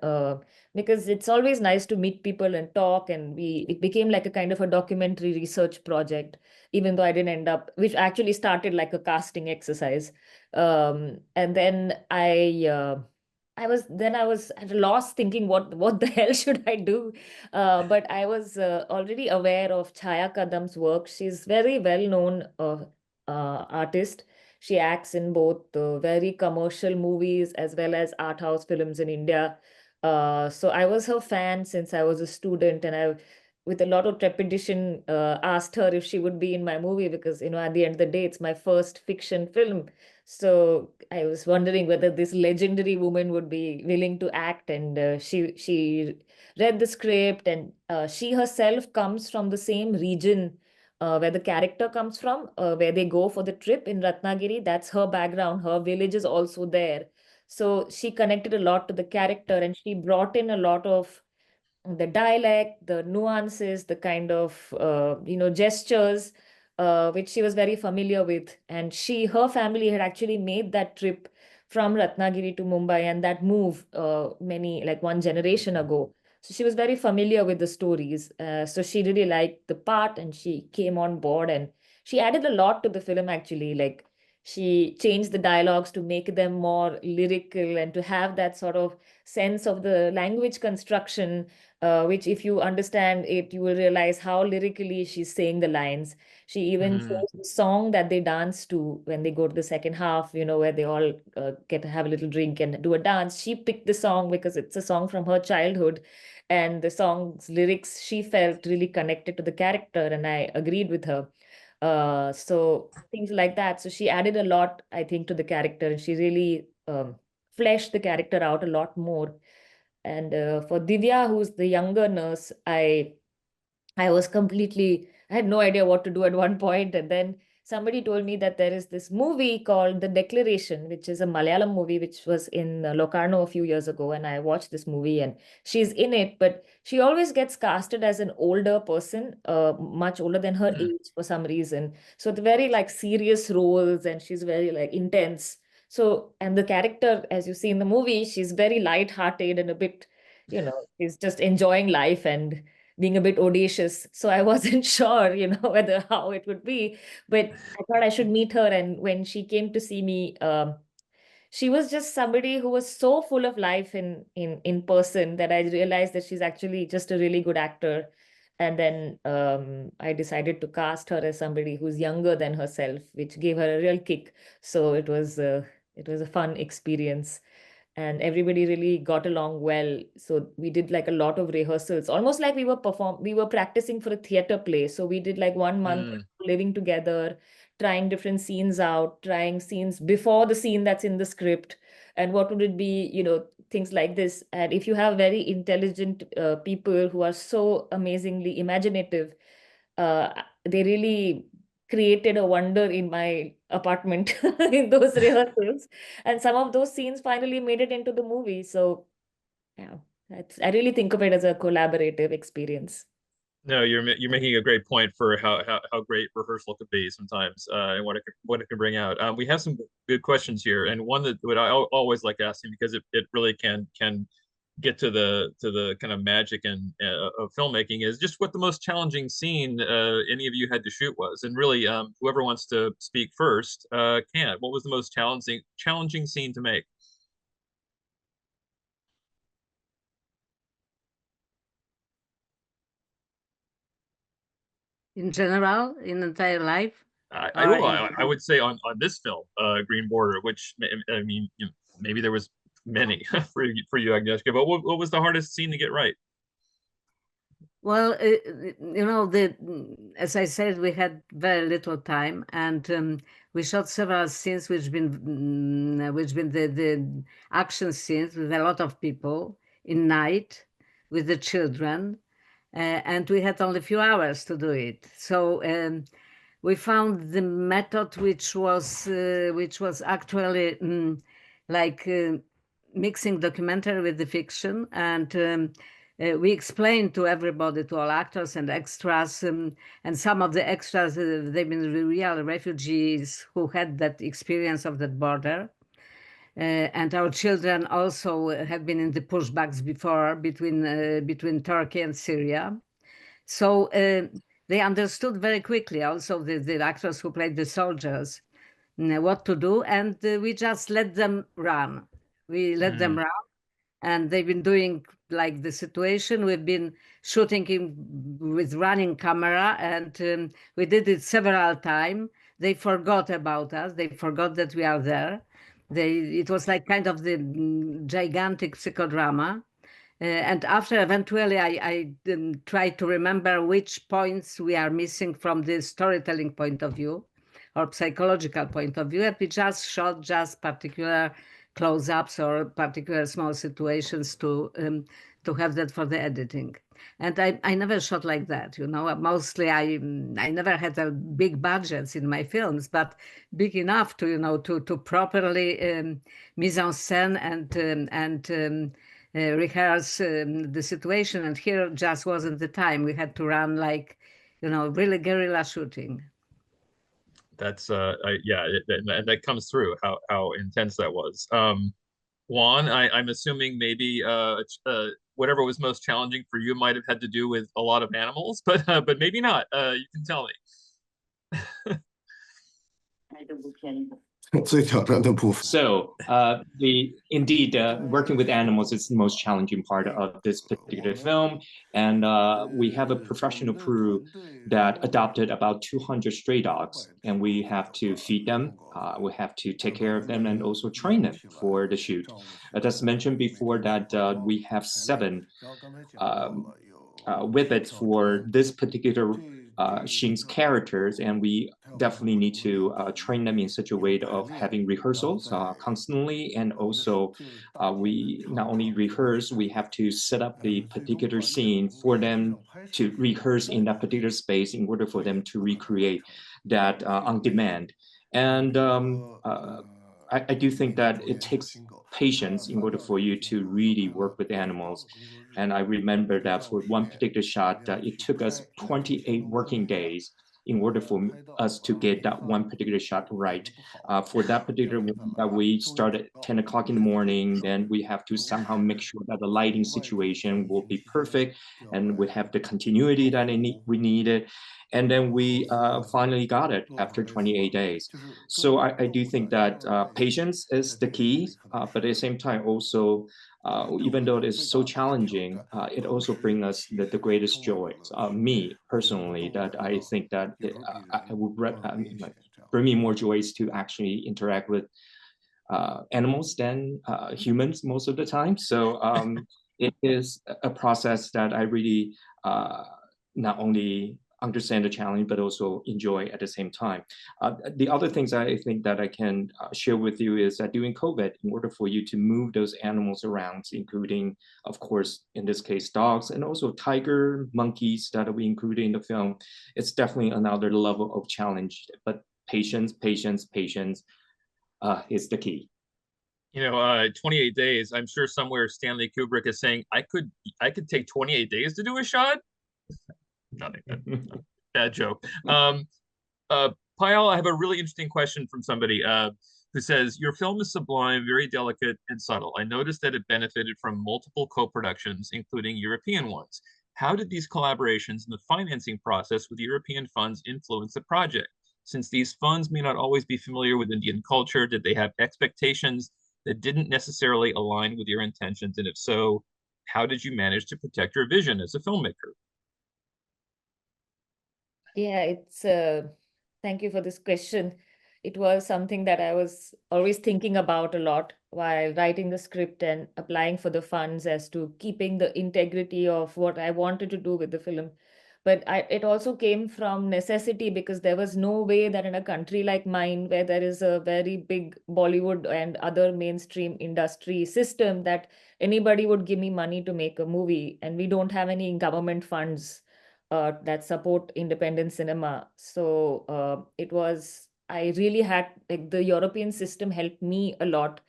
because it's always nice to meet people and talk, and it became like a kind of a documentary research project, even though I didn't end up, which actually started like a casting exercise. And then I was at a loss, thinking what the hell should I do? But I was already aware of Chaya Kadam's work. She's very well known artist. She acts in both very commercial movies as well as art house films in India. So I was her fan since I was a student, and with a lot of trepidation, asked her if she would be in my movie because, you know, at the end of the day, it's my first fiction film. So I was wondering whether this legendary woman would be willing to act, and she read the script, and she herself comes from the same region where the character comes from, where they go for the trip in Ratnagiri. That's her background. Her village is also there. So she connected a lot to the character, and she brought in a lot of the dialect, the nuances, the kind of gestures, which she was very familiar with. And her family had actually made that trip from Ratnagiri to Mumbai, and that move like one generation ago. So she was very familiar with the stories. So she really liked the part, and she came on board, and she added a lot to the film actually. Like, she changed the dialogues to make them more lyrical and to have that sort of sense of the language construction, which if you understand it, you will realize how lyrically she's saying the lines. She even chose the song that they dance to when they go to the second half, you know, where they all get to have a little drink and do a dance. She picked the song because it's a song from her childhood, and the song's lyrics she felt really connected to the character, and I agreed with her. So things like that. So she added a lot, I think, to the character, and she really fleshed the character out a lot more. And for Divya, who's the younger nurse, I had no idea what to do at one point, and then somebody told me that there is this movie called The Declaration, which is a Malayalam movie, which was in Locarno a few years ago, and I watched this movie, and she's in it, but she always gets casted as an older person, much older than her age for some reason. So the very like serious roles, and she's very like intense. So, and the character, as you see in the movie, she's very light-hearted and a bit, you know, she's just enjoying life and being a bit audacious. So I wasn't sure, you know, whether how it would be, but I thought I should meet her. And when she came to see me, she was just somebody who was so full of life in person that I realized that she's actually just a really good actor. And then I decided to cast her as somebody who's younger than herself, which gave her a real kick. So it was a fun experience, and everybody really got along well. So we did like a lot of rehearsals, almost like we were practicing for a theater play. So we did like 1 month living together, trying different scenes out, trying scenes before the scene that's in the script, and what would it be, you know, things like this. And if you have very intelligent people who are so amazingly imaginative, they really created a wonder in my apartment in those rehearsals. And some of those scenes finally made it into the movie. So yeah, I really think of it as a collaborative experience. No, you're making a great point for how great rehearsal could be sometimes, and what it can bring out. We have some good questions here, and one that I always like asking, because it really can get to the kind of magic and of filmmaking, is just what the most challenging scene any of you had to shoot was. And really, whoever wants to speak first can. What was the most challenging scene to make? In general, in entire life? I would say on this film, Green Border, which, I mean, maybe there was many for you, Agnieszka, but what was the hardest scene to get right? Well, you know, as I said, we had very little time, and we shot several scenes which been the action scenes with a lot of people in night with the children, and we had only a few hours to do it. So we found the method which was actually like mixing documentary with the fiction, and we explained to everybody, to all actors and extras, and some of the extras, they've been real refugees who had that experience of that border. And our children also have been in the pushbacks before between Turkey and Syria. So they understood very quickly, also the actors who played the soldiers, what to do, and we just let them run. We let them run, and they've been doing like the situation. We've been shooting with running camera, and we did it several times. They forgot about us. They forgot that we are there. It was like kind of the gigantic psychodrama. And after, eventually, I tried to remember which points we are missing from the storytelling point of view or psychological point of view. And we just shot just particular close-ups or particular small situations to have that for the editing. And I never shot like that, you know. Mostly I never had a big budgets in my films, but big enough to, you know, to properly mise en scène and rehearse the situation. And here just wasn't the time. We had to run like, you know, really guerrilla shooting. That's yeah, that comes through how intense that was. Juan, I'm assuming maybe whatever was most challenging for you might have had to do with a lot of animals, but maybe not. You can tell me. So indeed, working with animals is the most challenging part of this particular film. And we have a professional crew that adopted about 200 stray dogs, and we have to feed them. We have to take care of them and also train them for the shoot. As mentioned before, that we have 7 whippets for this particular Xing's characters, and we definitely need to train them in such a way of having rehearsals constantly, and also we not only rehearse, we have to set up the particular scene for them to rehearse in that particular space in order for them to recreate that on demand. And I do think that it takes patience in order for you to really work with animals. And I remember that for one particular shot, it took us 28 working days in order for us to get that one particular shot right. For that particular one that we started at 10 o'clock in the morning, then we have to somehow make sure that the lighting situation will be perfect and we have the continuity that we needed. And then we finally got it after 28 days. So I do think that patience is the key, but at the same time also, even though it is so challenging, it also brings us the greatest joy. Me personally, that I think that I would bring me more joys to actually interact with animals than humans most of the time. So it is a process that I really not only understand the challenge, but also enjoy at the same time. The other things I think that I can share with you is that during COVID, in order for you to move those animals around, including, of course, in this case, dogs, and also tiger, monkeys that we included in the film, it's definitely another level of challenge, but patience is the key. You know, 28 days, I'm sure somewhere Stanley Kubrick is saying, I could take 28 days to do a shot. Nothing. Bad joke. Payal, I have a really interesting question from somebody who says, your film is sublime, very delicate and subtle. I noticed that it benefited from multiple co-productions, including European ones. How did these collaborations and the financing process with European funds influence the project? Since these funds may not always be familiar with Indian culture, did they have expectations that didn't necessarily align with your intentions? And if so, how did you manage to protect your vision as a filmmaker? Yeah, it's thank you for this question. It was something that I was always thinking about a lot while writing the script and applying for the funds, as to keeping the integrity of what I wanted to do with the film. But it also came from necessity, because there was no way that in a country like mine, where there is a very big Bollywood and other mainstream industry system, that anybody would give me money to make a movie, and we don't have any government funds that support independent cinema. So I really had, like, the European system helped me a lot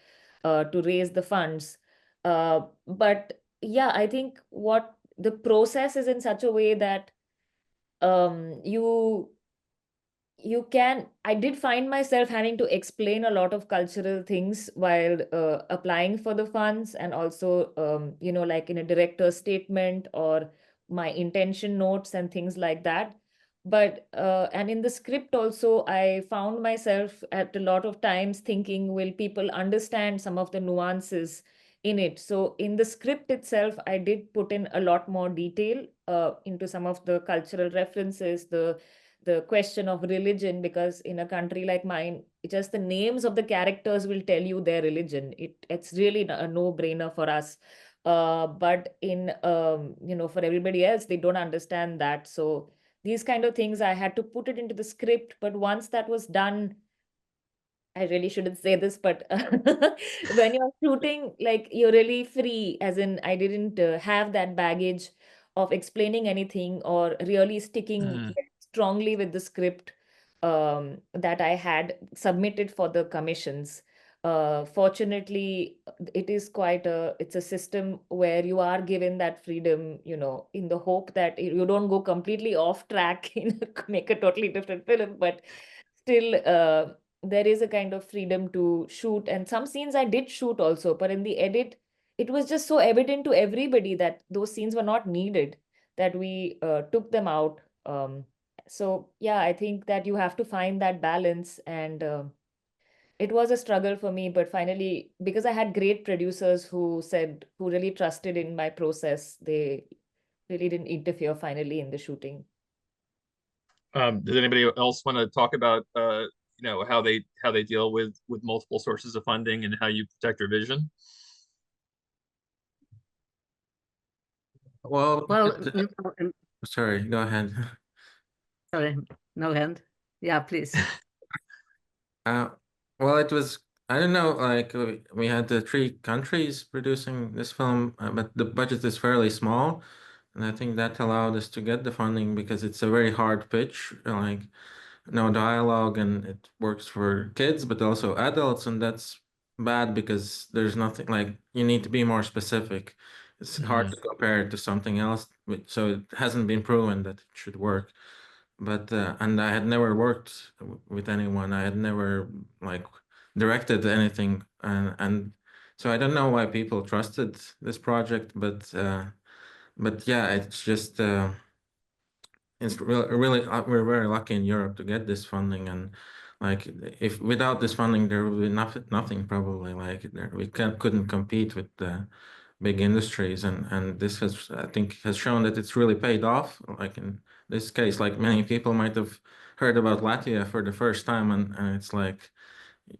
to raise the funds. But yeah, I think what the process is in such a way that I did find myself having to explain a lot of cultural things while applying for the funds, and also, like in a director's statement or my intention notes and things like that. But, and in the script also, I found myself at a lot of times thinking, will people understand some of the nuances in it? So in the script itself, I did put in a lot more detail into some of the cultural references, the question of religion, because in a country like mine, just the names of the characters will tell you their religion. It's really a no-brainer for us. But in for everybody else, they don't understand that. So these kind of things, I had to put it into the script. But once that was done, I really shouldn't say this, but when you're shooting, like, you're really free, as in I didn't have that baggage of explaining anything or really sticking very strongly with the script that I had submitted for the commissions. Fortunately, it's a system where you are given that freedom, in the hope that you don't go completely off track and make a totally different film, but still, there is a kind of freedom to shoot. And some scenes I did shoot also, but in the edit, it was just so evident to everybody that those scenes were not needed, that we took them out. So yeah, I think that you have to find that balance. And it was a struggle for me, but finally, because I had great producers who really trusted in my process, they really didn't interfere finally in the shooting. Does anybody else want to talk about how they deal with multiple sources of funding and how you protect your vision? Well, Well, sorry, go ahead. sorry, no hand. Yeah, please. Well, it was, I don't know, like we had the 3 countries producing this film, but the budget is fairly small. And I think that allowed us to get the funding because it's a very hard pitch, like no dialogue, and it works for kids, but also adults. And that's bad because there's nothing, like, you need to be more specific. It's hard to compare it to something else, so it hasn't been proven that it should work. But and I had never worked with anyone. I had never like directed anything, and so I don't know why people trusted this project. But yeah, it's just it's really we're very lucky in Europe to get this funding, and like if without this funding there would be nothing probably. Like we couldn't compete with the big industries, and this has, I think, has shown that it's really paid off. Like in this case, like many people might have heard about Latvia for the first time, and it's like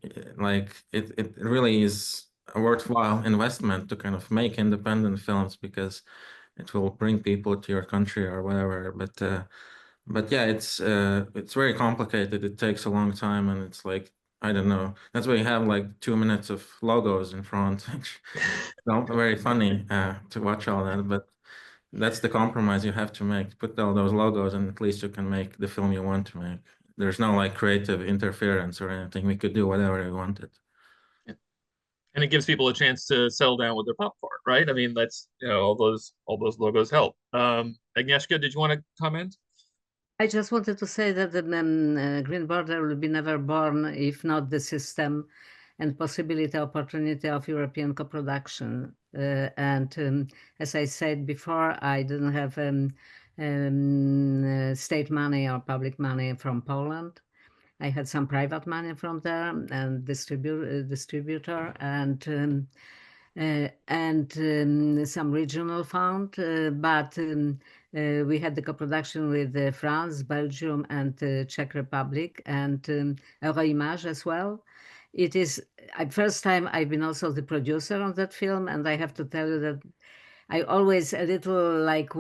it really is a worthwhile investment to kind of make independent films because it will bring people to your country or whatever. But yeah, it's very complicated. It takes a long time, and it's like, I don't know. That's why you have like 2 minutes of logos in front, which not very funny to watch all that. But that's the compromise you have to make. Put all those logos, and at least you can make the film you want to make. There's no like creative interference or anything. We could do whatever we wanted. And it gives people a chance to settle down with their popcorn, right? I mean, that's, all those logos help. Agnieszka, did you want to comment? I just wanted to say that the Green Border will be never born if not the system and opportunity of European co-production. And as I said before, I didn't have state money or public money from Poland. I had some private money from there and distributor and some regional fund, but we had the co-production with France, Belgium, and Czech Republic, and Euroimage as well. It is first time I've been also the producer on that film, and I have to tell you that I always a little like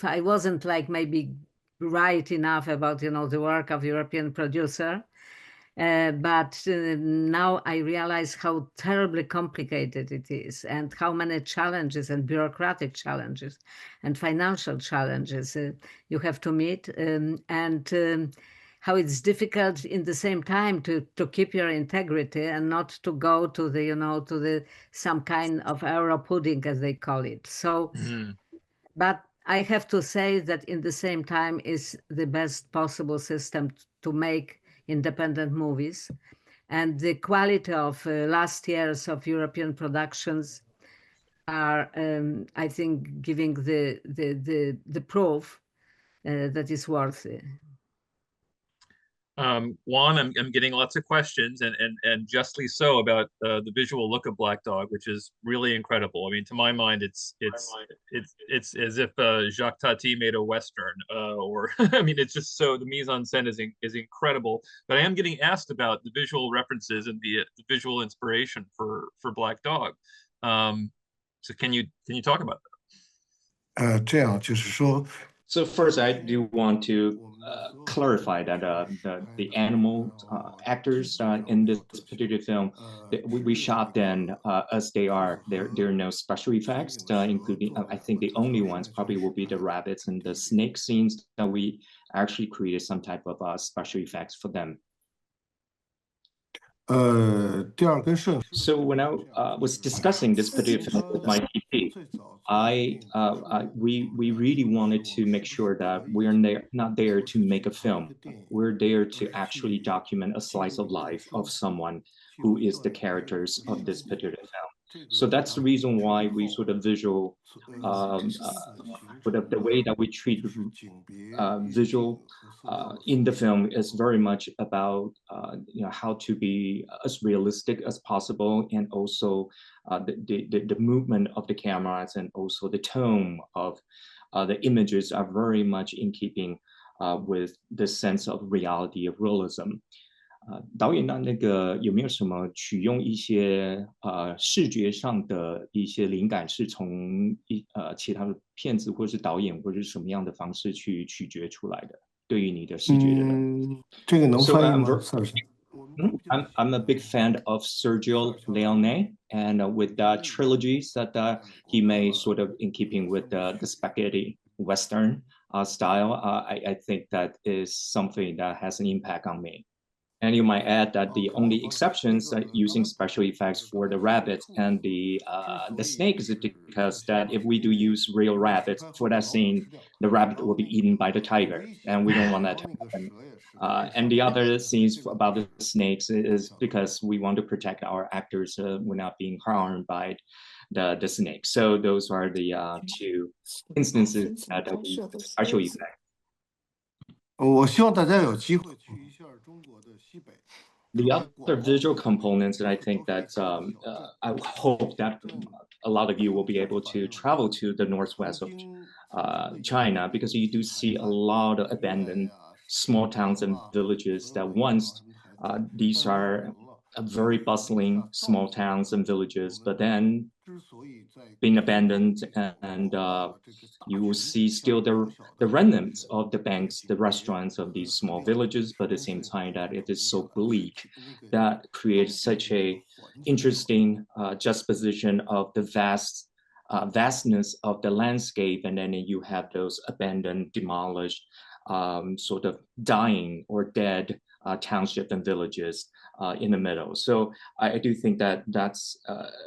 I wasn't like maybe right enough about the work of European producer. But now I realize how terribly complicated it is and how many challenges and bureaucratic challenges and financial challenges you have to meet, and how it's difficult in the same time to keep your integrity and not to go to the some kind of euro pudding, as they call it. So, but I have to say that in the same time is the best possible system to make independent movies, and the quality of last years of European productions are, I think, giving the proof that is worthy. Juan, I'm getting lots of questions, and justly so, about the visual look of Black Dog, which is really incredible. I mean, to my mind, it's as if Jacques Tati made a Western, or I mean, it's just so, the mise en scène is incredible. But I am getting asked about the visual references and the visual inspiration for Black Dog. So can you talk about that? 这样就是说 So first, I do want to clarify that the animal actors in this particular film, we shot them as they are. There are no special effects, including I think the only ones probably will be the rabbits and the snake scenes that we actually created some type of special effects for them. 第二跟摄影师 So when I was discussing this particular film with my DP, we really wanted to make sure that we're not there to make a film. We're there to actually document a slice of life of someone who is the characters of this particular film. So that's the reason why we sort of visual, sort of the way that we treat visual in the film is very much about how to be as realistic as possible, and also the movement of the cameras and also the tone of the images are very much in keeping with the sense of reality of realism. 导演那个有没有什么取用一些视觉上的一些灵感，是从其他的片子或是导演或者是什么样的方式去取决出来的？对于你的视觉的，这个能 So 翻译吗？ I'm a big fan of Sergio Leone, and with the trilogies that he made, sort of in keeping with the spaghetti Western style, I think that is something that has an impact on me. And you might add that the only exceptions using special effects for the rabbits and the snakes is because that if we do use real rabbits for that scene, the rabbit will be eaten by the tiger, and we don't want that to happen. And the other scenes about the snakes is because we want to protect our actors when not being harmed by the snake. So those are the two instances that we special effect. 我希望大家有机会去一下中国的西北。 The other visual components that I think that I hope that a lot of you will be able to travel to the northwest of China, because you do see a lot of abandoned small towns and villages that once these are very bustling small towns and villages, but then being abandoned, and you will see still the remnants of the banks, the restaurants of these small villages, but at the same time that it is so bleak that creates such a interesting juxtaposition of the vastness of the landscape, and then you have those abandoned, demolished, sort of dying or dead township and villages in the middle. So I do think that that's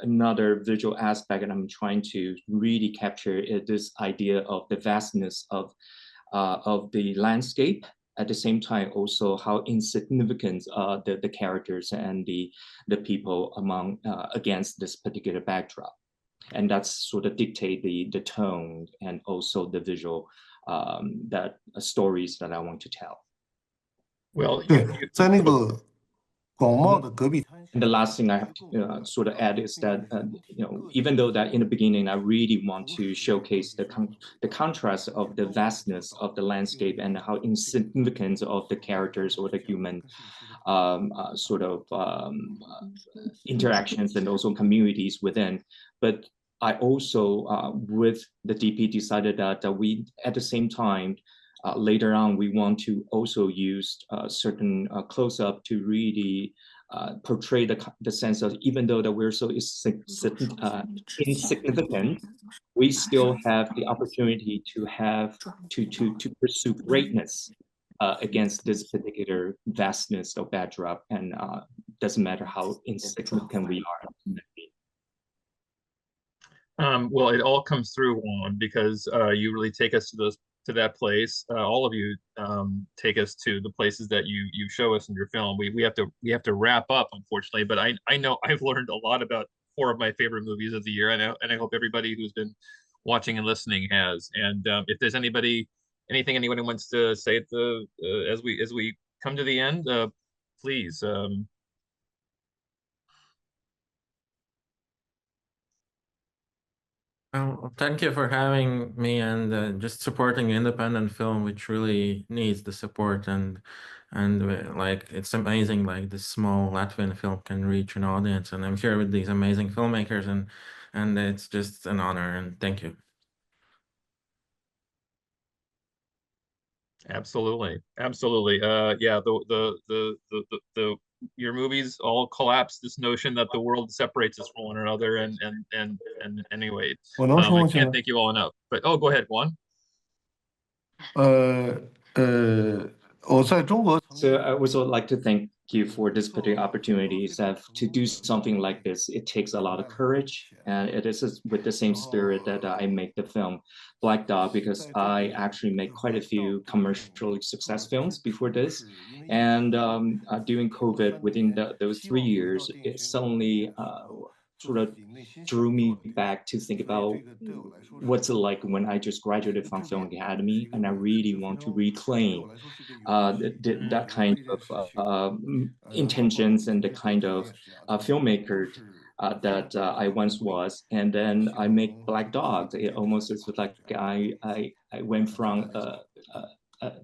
another visual aspect, and I'm trying to really capture this idea of the vastness of the landscape. At the same time, also how insignificant the characters and the people among against this particular backdrop, and that's sort of dictate the tone and also the visual that stories that I want to tell. Well, 对，在那个广袤的戈壁滩。 And the last thing I have to sort of add is that even though that in the beginning I really want to showcase the contrast of the vastness of the landscape and how insignificant of the characters or the human sort of interactions and also communities within, but I also with the DP decided that we at the same time later on we want to also use certain close-up to really portray the sense of, even though that we're so insignificant, we still have the opportunity to have to pursue greatness against this particular vastness of backdrop, and doesn't matter how insignificant we are. Well, it all comes through, Juan, because you really take us to that place. All of you take us to the places that you show us in your film. We have to wrap up, unfortunately, but I know I've learned a lot about 4 of my favorite movies of the year, and I hope everybody who's been watching and listening has. And if there's anything anyone wants to say at as we come to the end, please. Well, thank you for having me and just supporting independent film, which really needs the support, and like it's amazing like this small Latvian film can reach an audience, and I'm here with these amazing filmmakers, and and it's just an honor, and thank you. Absolutely, absolutely. Yeah, the your movies all collapse this notion that the world separates us from one another, and anyway, I can't thank you all enough. But oh, go ahead, Juan. So I would also like to thank you for this particular opportunity. To do something like this, it takes a lot of courage, and it is with the same spirit that I make the film Black Dog, because I actually made quite a few commercially success films before this, and during COVID, within those 3 years, it suddenly sort of drew me back to think about what's it like when I just graduated from Film Academy, and I really want to reclaim that kind of intentions and the kind of filmmaker that I once was. And then I make Black Dog. It almost is like I went from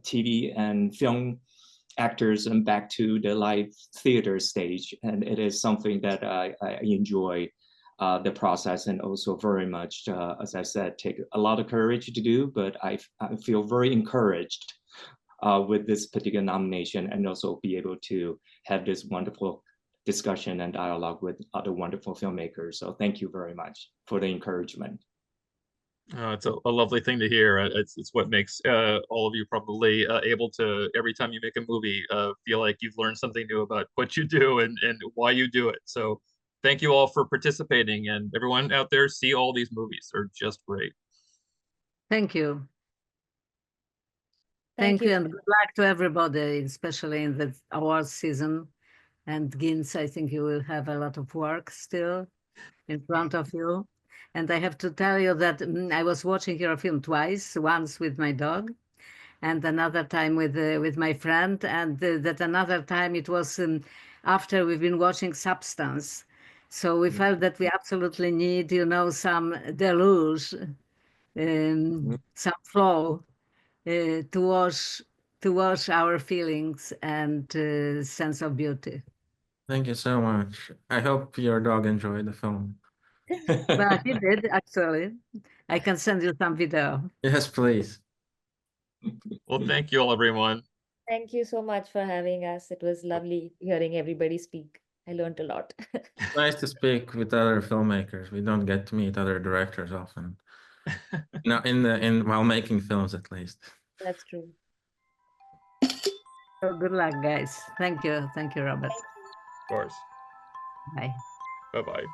TV and film actors and back to the live theater stage. And it is something that I enjoy the process, and also very much, as I said, take a lot of courage to do, but I feel very encouraged with this particular nomination, and also be able to have this wonderful discussion and dialogue with other wonderful filmmakers. So thank you very much for the encouragement. It's a lovely thing to hear. It's what makes all of you probably able to, every time you make a movie, feel like you've learned something new about what you do and why you do it. So thank you all for participating, and everyone out there, see all these movies. They're just great. Thank you. Thank you, and good luck to everybody, especially in the awards season. And Gints, I think you will have a lot of work still in front of you. And I have to tell you that I was watching your film twice, once with my dog, and another time with my friend, and that another time it was after we've been watching Substance. So we felt that we absolutely need, some deluge, some flow to wash our feelings and sense of beauty. Thank you so much. I hope your dog enjoyed the film. Well, he did, actually. I can send you some video. Yes, please. Well, thank you all, everyone. Thank you so much for having us. It was lovely hearing everybody speak. I learned a lot. It's nice to speak with other filmmakers. We don't get to meet other directors often. No, while making films, at least. That's true. So good luck, guys. Thank you. Thank you, Robert. Of course. Bye. Bye-bye.